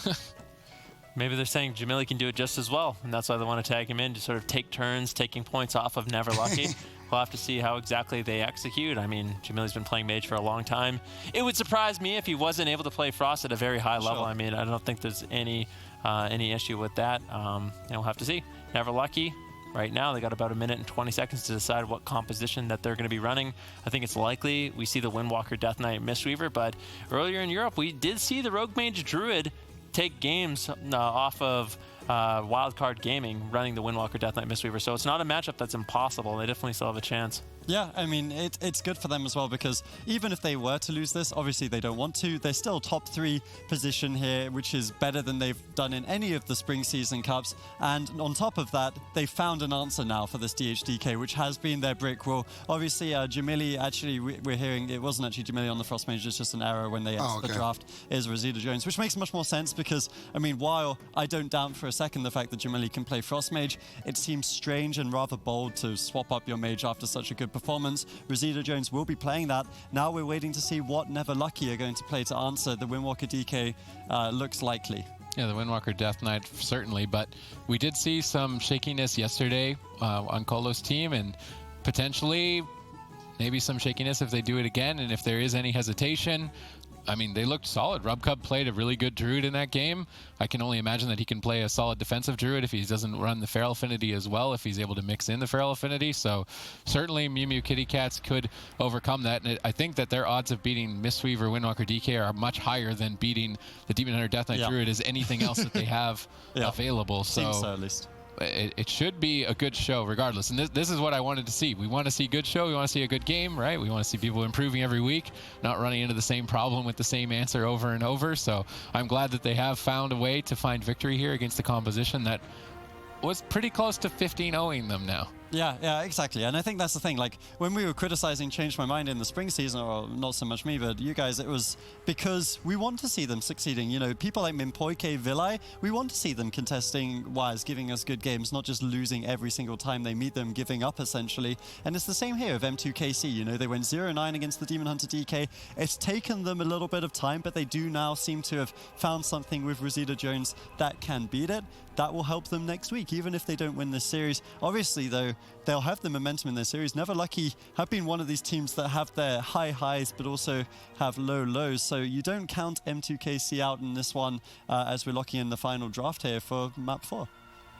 Maybe they're saying Jamili can do it just as well, and that's why they want to tag him in to sort of take turns, taking points off of Never Lucky. We'll have to see how exactly they execute. I mean, Jamili's been playing Mage for a long time. It would surprise me if he wasn't able to play Frost at a very high level. I mean, I don't think there's any issue with that. And we'll have to see. Never Lucky. Right now, they got about 1 minute and 20 seconds to decide what composition that they're going to be running. I think it's likely we see the Windwalker Death Knight Mistweaver, but earlier in Europe, we did see the Rogue Mage Druid take games off of Wildcard Gaming running the Windwalker Death Knight Mistweaver, so it's not a matchup that's impossible. They definitely still have a chance. Yeah, I mean, it's good for them as well, because even if they were to lose this, obviously they don't want to. They're still top 3 position here, which is better than they've done in any of the spring season cups. And on top of that, they found an answer now for this DHDK, which has been their brick wall. Obviously, Jamili, actually, we're hearing it wasn't actually Jamili on the Frost Mage, it's just an error when they entered the draft, is Rosita Jones, which makes much more sense because, I mean, while I don't doubt for a second the fact that Jamili can play Frost Mage, it seems strange and rather bold to swap up your mage after such a good performance. Rosita Jones will be playing that. Now we're waiting to see what Never Lucky are going to play to answer. The Windwalker DK looks likely. Yeah, the Windwalker Death Knight, certainly. But we did see some shakiness yesterday on Colo's team, and potentially maybe some shakiness if they do it again. And if there is any hesitation, I mean, they looked solid. Rubcub played a really good Druid in that game. I can only imagine that he can play a solid defensive Druid if he doesn't run the Feral Affinity as well, if he's able to mix in the Feral Affinity. So certainly Mew Mew Kitty Cats could overcome that. And I think that their odds of beating Mistweaver, Windwalker DK are much higher than beating the Demon Hunter Death Knight Druid as anything else that they have available. Seems so, at least. It should be a good show regardless. And this is what I wanted to see. We want to see a good show. We want to see a good game, right? We want to see people improving every week, not running into the same problem with the same answer over and over. So I'm glad that they have found a way to find victory here against the composition that was pretty close to 15-0ing them now. Yeah, exactly. And I think that's the thing. Like, when we were criticizing Change My Mind in the spring season, or not so much me, but you guys, it was because we want to see them succeeding. You know, people like M2KC, Vilai, we want to see them contesting wires, giving us good games, not just losing every single time they meet them, giving up essentially. And it's the same here with M2KC. You know, they went 0-9 against the Demon Hunter DK. It's taken them a little bit of time, but they do now seem to have found something with Rosita Jones that can beat it. That will help them next week, even if they don't win this series. Obviously, though, they'll have the momentum in their series. Never Lucky have been one of these teams that have their high highs, but also have low lows. So you don't count M2KC out in this one as we're locking in the final draft here for map 4.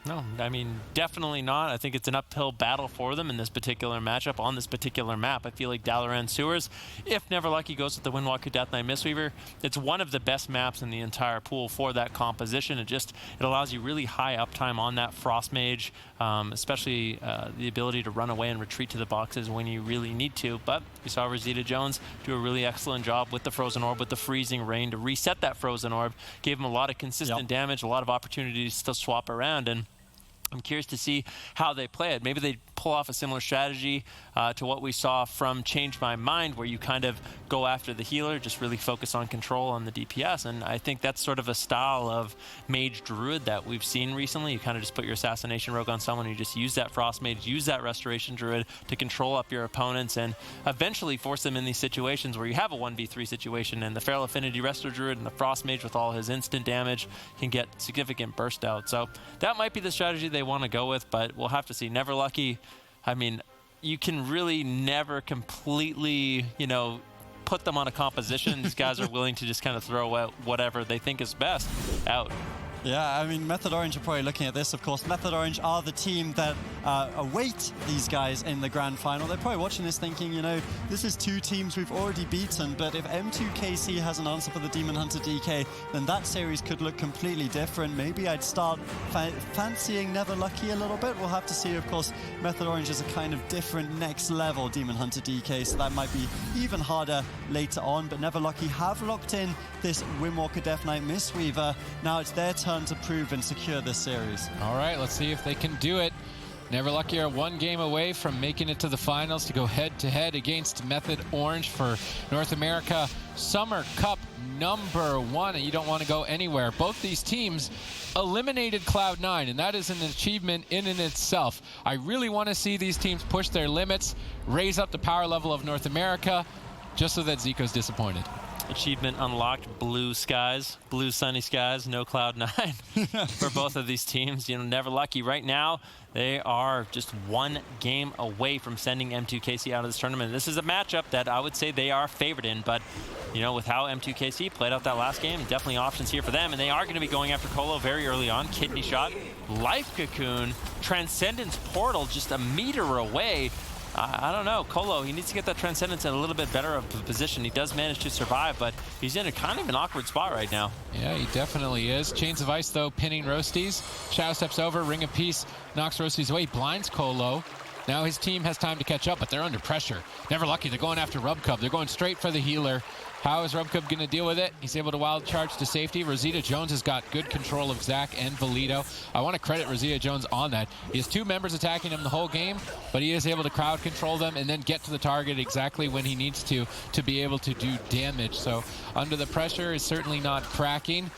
No, I mean, definitely not. I think it's an uphill battle for them in this particular matchup on this particular map. I feel like Dalaran Sewers, if Never Lucky goes with the Windwalker Death Knight Mistweaver, it's one of the best maps in the entire pool for that composition. It allows you really high uptime on that Frost Mage, especially the ability to run away and retreat to the boxes when you really need to. But we saw Rosita Jones do a really excellent job with the Frozen Orb, with the Freezing Rain to reset that Frozen Orb. Gave him a lot of consistent damage, a lot of opportunities to swap around, and I'm curious to see how they play it. Maybe they pull off a similar strategy to what we saw from Change My Mind, where you kind of go after the healer, just really focus on control on the DPS. And I think that's sort of a style of Mage Druid that we've seen recently. You kind of just put your Assassination Rogue on someone, you just use that Frost Mage, use that Restoration Druid to control up your opponents and eventually force them in these situations where you have a 1v3 situation, and the Feral Affinity Restore Druid and the Frost Mage with all his instant damage can get significant burst out. So that might be the strategy they want to go with, but we'll have to see. Never Lucky, I mean, you can really never completely, you know, put them on a composition. These guys are willing to just kind of throw out whatever they think is best out. Yeah, I mean, Method Orange are probably looking at this. Of course, Method Orange are the team that await these guys in the grand final. They're probably watching this thinking, you know, this is two teams we've already beaten, but if M2KC has an answer for the Demon Hunter DK, then that series could look completely different. Maybe I'd start fancying Never Lucky a little bit. We'll have to see. Of course, Method Orange is a kind of different next level Demon Hunter DK, so that might be even harder later on. But Never Lucky have locked in this Windwalker Death Knight Mistweaver. Now it's their turn to prove and secure this series. All right, let's see if they can do it. Never Lucky are one game away from making it to the finals to go head-to-head against Method Orange for North America Summer Cup #1, and you don't want to go anywhere. Both these teams eliminated Cloud9, and that is an achievement in and itself. I really want to see these teams push their limits, raise up the power level of North America, just so that Zico's disappointed. Achievement unlocked, blue skies, blue sunny skies, no Cloud9 for both of these teams. You know, Never Lucky right now, they are just one game away from sending M2KC out of this tournament. This is a matchup that I would say they are favored in, but you know, with how M2KC played out that last game, definitely options here for them, and they are going to be going after Colo very early on. Kidney Shot, Life Cocoon, Transcendence Portal just a meter away. I don't know, Colo, he needs to get that Transcendence in a little bit better of a position. He does manage to survive, but he's in a kind of an awkward spot right now. Yeah, he definitely is. Chains of Ice, though, pinning Roasties. Shadow steps over, Ring of Peace knocks Roasties away, blinds Colo. Now his team has time to catch up, but they're under pressure. Never Lucky, they're going after Rubcub. They're going straight for the healer. How is Rubcub going to deal with it? He's able to wild charge to safety. Rosita Jones has got good control of Zach and Valito. I want to credit Rosita Jones on that. He has two members attacking him the whole game, but he is able to crowd control them and then get to the target exactly when he needs to be able to do damage. So under the pressure is certainly not cracking.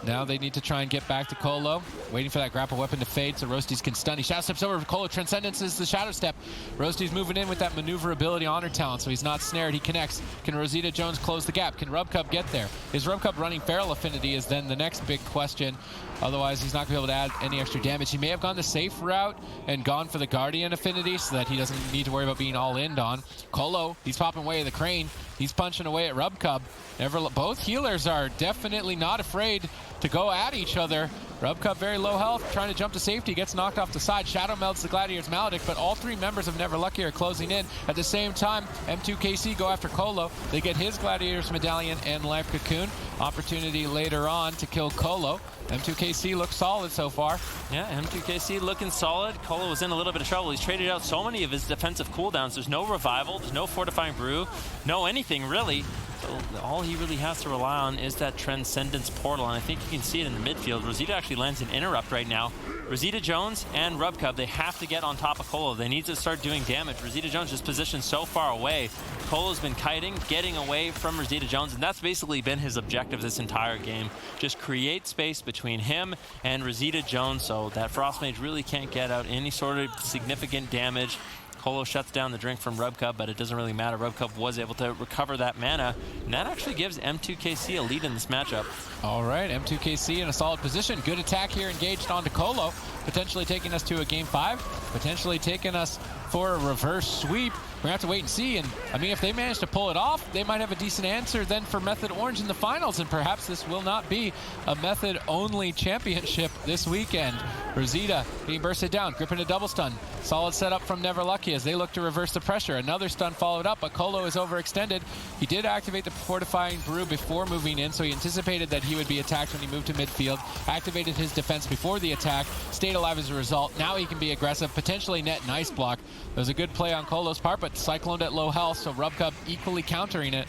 Now they need to try and get back to Colo. Waiting for that grapple weapon to fade so Roasties can stun. He shadow steps over. Colo Transcendence is the shadow step. Roasties moving in with that maneuverability honor talent, so he's not snared. He connects. Can Rosita Jones close the gap? Can Rubcub get there? Is Rubcub running Feral Affinity is then the next big question. Otherwise, he's not going to be able to add any extra damage. He may have gone the safe route and gone for the Guardian Affinity so that he doesn't need to worry about being all in on. Colo, he's popping away at the Crane. He's punching away at Rubcub. Both healers are definitely not afraid to go at each other. Rubcub very low health, trying to jump to safety, gets knocked off the side. Shadow melts the Gladiator's Maledict, but all three members of Never Lucky are closing in. At the same time, M2KC go after Colo. They get his Gladiator's Medallion and Life Cocoon. Opportunity later on to kill Colo. M2KC looks solid so far. Yeah, M2KC looking solid. Colo was in a little bit of trouble. He's traded out so many of his defensive cooldowns. There's no Revival, there's no Fortifying Brew, no anything really. So all he really has to rely on is that Transcendence Portal, and I think you can see it in the midfield. Rosita actually lands an interrupt right now Rosita Jones and Rubcub, they have to get on top of Colo. They need to start doing damage. Rosita Jones just positioned so far away. Colo's been kiting, getting away from Rosita Jones, and that's basically been his objective this entire game. Just create space between him and Rosita Jones so that Frost Mage really can't get out any sort of significant damage. Colo shuts down the drink from Rubcub, but it doesn't really matter. Rubcub was able to recover that mana, and that actually gives M2KC a lead in this matchup. All right, M2KC in a solid position. Good attack here engaged onto Colo, potentially taking us to a game 5, potentially taking us for a reverse sweep. We're gonna have to wait and see, and I mean, if they manage to pull it off, they might have a decent answer then for Method Orange in the finals, and perhaps this will not be a Method-only championship this weekend. Rosita being bursted down, gripping a double stun. Solid setup from Never Lucky as they look to reverse the pressure. Another stun followed up, but Colo is overextended. He did activate the Fortifying Brew before moving in, so he anticipated that he would be attacked when he moved to midfield, activated his defense before the attack, stayed alive as a result. Now he can be aggressive, potentially net an ice block. It was a good play on Colo's part, but cycloned at low health, so Rubcub equally countering it.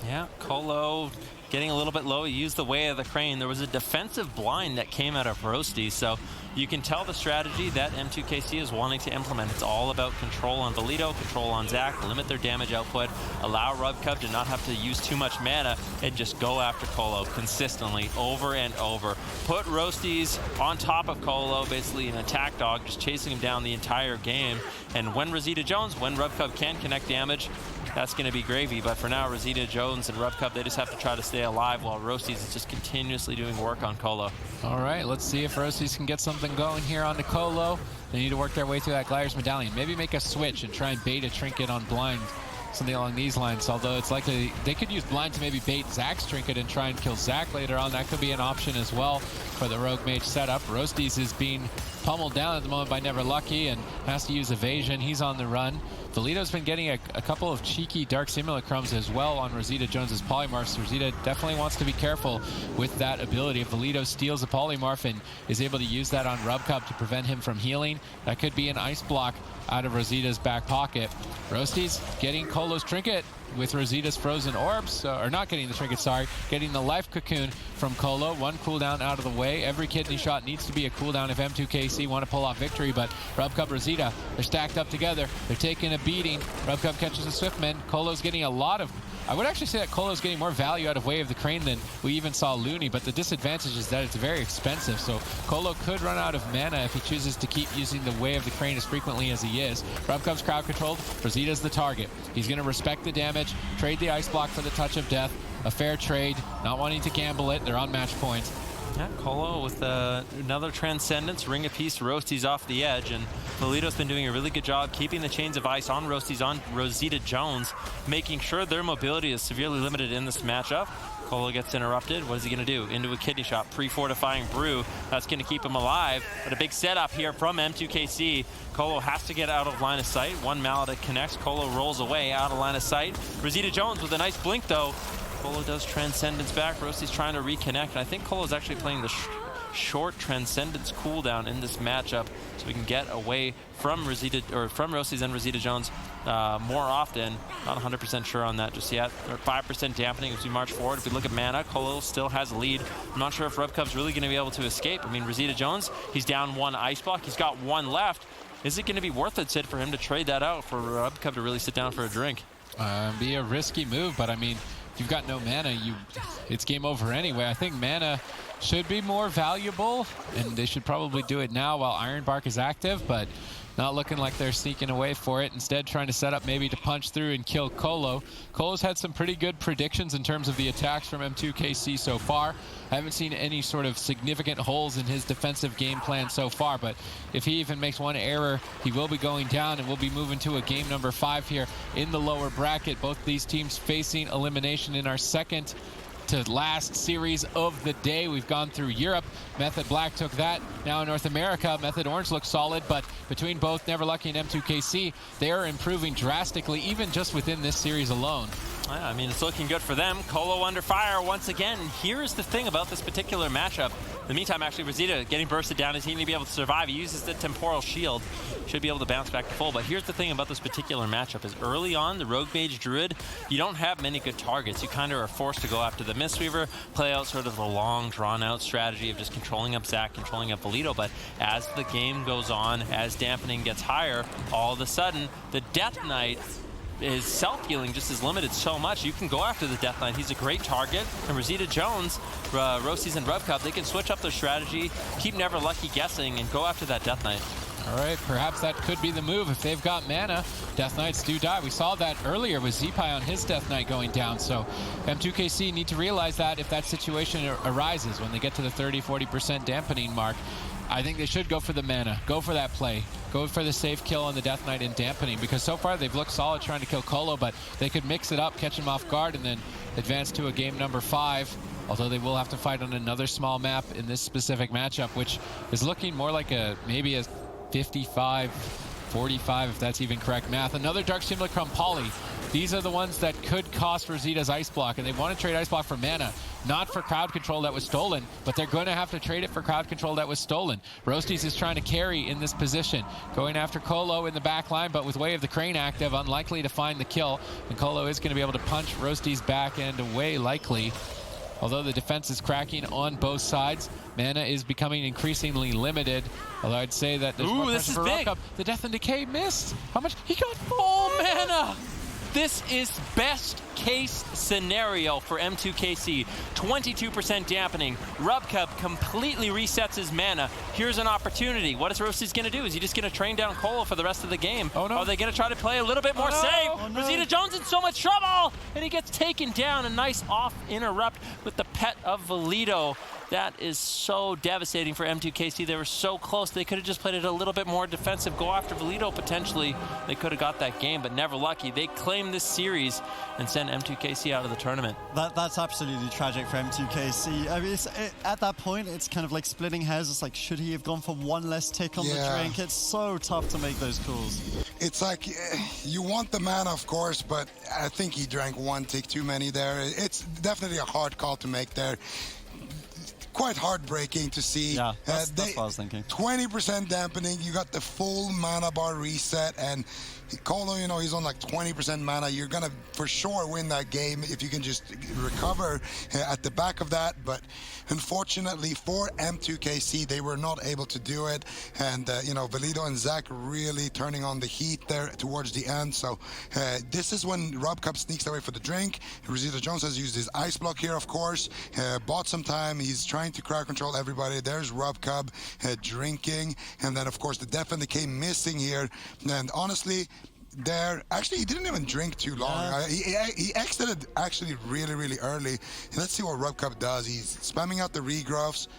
Yeah, Colo getting a little bit low. He used the Way of the Crane. There was a defensive blind that came out of Roasty, so you can tell the strategy that M2KC is wanting to implement. It's all about control on Valito, control on Zach, limit their damage output, allow Rubcub to not have to use too much mana, and just go after Colo consistently over and over. Put Roasties on top of Colo, basically an attack dog, just chasing him down the entire game. And when Rosita Jones, when Rubcub can connect damage, that's going to be gravy. But for now, Rosita Jones and Rubcub, they just have to try to stay alive while Roasties is just continuously doing work on Colo. All right, let's see if Roasties can get something going here onto Colo. They need to work their way through that Gliders Medallion. Maybe make a switch and try and bait a Trinket on Blind. Something along these lines, although it's likely they could use Blind to maybe bait Zach's Trinket and try and kill Zach later on. That could be an option as well for the Rogue Mage setup. Roasties is being pummeled down at the moment by Never Lucky and has to use evasion. He's on the run. Valito's been getting a couple of cheeky Dark Simulacrums as well on Rosita Jones's Polymorphs. Rosita definitely wants to be careful with that ability. If Valito steals a Polymorph and is able to use that on Rubcub to prevent him from healing, that could be an ice block out of Rosita's back pocket. Roasties getting Colo's Trinket with Rosita's Frozen Orbs, or not getting the Trinket, sorry, getting the Life Cocoon from Colo. One cooldown out of the way. Every kidney shot needs to be a cooldown if M2KC want to pull off victory, but Rubcub, Rosita, they're stacked up together. They're taking a beating. Rubcub catches a Swiftman. Colo's getting a lot of... I would actually say that Colo's getting more value out of Way of the Crane than we even saw Looney, but the disadvantage is that it's very expensive, so Colo could run out of mana if he chooses to keep using the Way of the Crane as frequently as he is. Rubcub's crowd controlled. Rosita's the target. He's going to respect the damage, trade the ice block for the Touch of Death. A fair trade, not wanting to gamble it. They're on match point. Yeah, Colo with another Transcendence, Ring of Peace, Roasties off the edge, and Valito's been doing a really good job keeping the chains of ice on Roasties, on Rosita Jones, making sure their mobility is severely limited in this matchup. Colo gets interrupted. What is he going to do? Into a kidney shot, pre-fortifying brew. That's going to keep him alive. But a big setup here from M2KC. Colo has to get out of line of sight. One Maledict connects. Colo rolls away out of line of sight. Rosita Jones with a nice blink, though. Colo does Transcendence back. Rosty's trying to reconnect. And I think Colo's actually playing the short Transcendence cooldown in this matchup, so we can get away from Rosita, or from Rosty's and Rosita Jones more often. Not 100% sure on that just yet. They're 5% dampening as we march forward. If we look at mana, Colo still has a lead. I'm not sure if Rubcub's really going to be able to escape. I mean, Rosita Jones, he's down one ice block. He's got one left. Is it going to be worth it, Sid, for him to trade that out for Rubcub to really sit down for a drink? Be a risky move, but I mean, if you've got no mana, it's game over anyway. I think mana should be more valuable, and they should probably do it now while Ironbark is active, but not looking like they're sneaking away for it. Instead, trying to set up maybe to punch through and kill Colo. Colo's had some pretty good predictions in terms of the attacks from M2KC so far. I haven't seen any sort of significant holes in his defensive game plan so far, but if he even makes one error, he will be going down, and we'll be moving to a game number 5 here in the lower bracket. Both these teams facing elimination in our second to last series of the day. We've gone through Europe. Method Black took that. Now in North America, Method Orange looks solid, but between both Never Lucky and M2KC, they are improving drastically, even just within this series alone. Yeah, I mean, it's looking good for them. Colo under fire once again. And here's the thing about this particular matchup. In the meantime, actually, Rosita getting bursted down. Is he going to be able to survive? He uses the temporal shield. Should be able to bounce back to full. But here's the thing about this particular matchup is early on, the Rogue Mage Druid, you don't have many good targets. You kind of are forced to go after the Mistweaver, play out sort of the long, drawn-out strategy of just controlling up Zac, controlling up Valido. But as the game goes on, as dampening gets higher, all of a sudden, the Death Knight his self-healing just is limited so much. You can go after the Death Knight. He's a great target. And Rosita Jones, Roasties and RevCup, they can switch up their strategy, keep Never Lucky guessing, and go after that Death Knight. All right, perhaps that could be the move if they've got mana. Death Knights do die. We saw that earlier with Zepai on his Death Knight going down. So M2KC need to realize that if that situation arises when they get to the 30-40% dampening mark, I think they should go for the mana, go for that play, go for the safe kill on the Death Knight in dampening, because so far they've looked solid trying to kill Colo, but they could mix it up, catch him off guard, and then advance to a game number 5. Although they will have to fight on another small map in this specific matchup, which is looking more like maybe a 55-45, if that's even correct math. Another Dark Simulacrum Poly. These are the ones that could cost Rosita's Ice Block, and they want to trade Ice Block for mana, not for crowd control that was stolen, but they're going to have to trade it for crowd control that was stolen. Roasties is trying to carry in this position, going after Colo in the back line, but with Way of the Crane active, unlikely to find the kill, and Colo is going to be able to punch Roasties back and away likely. Although the defense is cracking on both sides, mana is becoming increasingly limited. Although I'd say that there's more pressure for RevCup. The Death and Decay missed. How much? He got full mana! This is best case scenario for M2KC. 22% dampening. RevCup completely resets his mana. Here's an opportunity. What is Roasties going to do? Is he just going to train down Colo for the rest of the game? Oh, no. Are they going to try to play a little bit more safe? Oh, no. Rosita Jones in so much trouble! And he gets taken down. A nice off interrupt with the pet of Valido. That is so devastating for M2KC. They were so close. They could have just played it a little bit more defensive. Go after Valido potentially. They could have got that game, but Never Lucky. They claim this series and send M2KC out of the tournament. That's absolutely tragic for M2KC. I mean, at that point, it's kind of like splitting hairs. It's like, should he have gone for one less tick on the drink? It's so tough to make those calls. It's like, you want the mana, of course, but I think he drank one tick too many there. It's definitely a hard call to make there. Quite heartbreaking to see. Yeah, that's what I was thinking. 20% dampening, you got the full mana bar reset, and Colo, you know, he's on like 20% mana. You're gonna for sure win that game if you can just recover at the back of that. But unfortunately for M2KC, they were not able to do it. And you know, Valido and Zac really turning on the heat there towards the end. So this is when RevCup sneaks away for the drink. Rosita Jones has used his Ice Block here, of course. Bought some time. He's trying to crowd control everybody. There's RevCup drinking, and then of course the Death and Decay missing here. And honestly, actually, he didn't even drink too long. He exited actually really early. And let's see what RevCup does. He's spamming out the regrowths.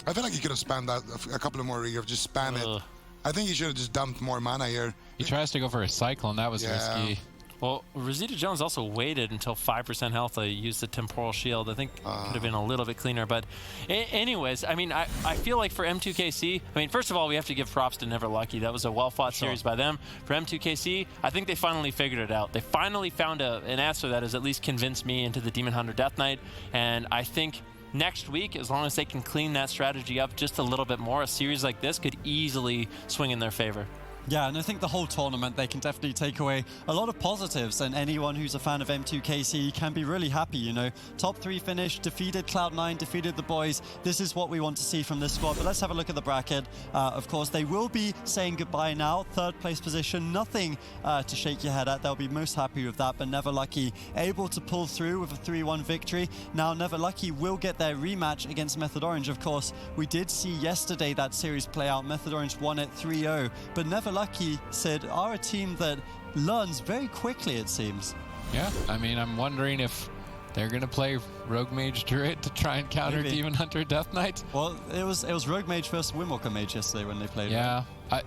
I feel like he could have spammed out a couple of more regrowths. Just spam it. I think he should have just dumped more mana here. He tries to go for a Cyclone. That was risky. Well, Rosita Jones also waited until 5% health to use the Temporal Shield. I think could have been a little bit cleaner. But anyways, I mean, I feel like for M2KC, I mean, first of all, we have to give props to Never Lucky. That was a well-fought series by them. For M2KC, I think they finally figured it out. They finally found an answer that has at least convinced me into the Demon Hunter Death Knight. And I think next week, as long as they can clean that strategy up just a little bit more, a series like this could easily swing in their favor. Yeah, and I think the whole tournament, they can definitely take away a lot of positives, and anyone who's a fan of M2KC can be really happy, you know. Top 3 finish, defeated Cloud9, defeated the boys. This is what we want to see from this squad, but let's have a look at the bracket. Of course, they will be saying goodbye now. 3rd place position, nothing to shake your head at. They'll be most happy with that, but Never Lucky able to pull through with a 3-1 victory. Now, Never Lucky will get their rematch against Method Orange. Of course, we did see yesterday that series play out. Method Orange won it 3-0, but Never Lucky said are a team that learns very quickly, it seems. Yeah, I mean, I'm wondering if they're going to play Rogue Mage Druid to try and counter Demon Hunter Death Knight. Well, it was Rogue Mage versus Windwalker Mage yesterday when they played. Yeah, I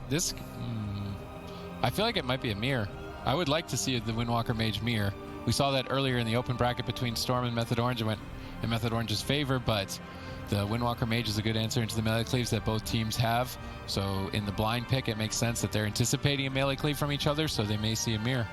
feel like it might be a mirror. I would like to see the Windwalker Mage mirror. We saw that earlier in the open bracket between Storm and Method Orange. It went in Method Orange's favor, but the Windwalker Mage is a good answer into the melee cleaves that both teams have. So in the blind pick, it makes sense that they're anticipating a melee cleave from each other, so they may see a mirror.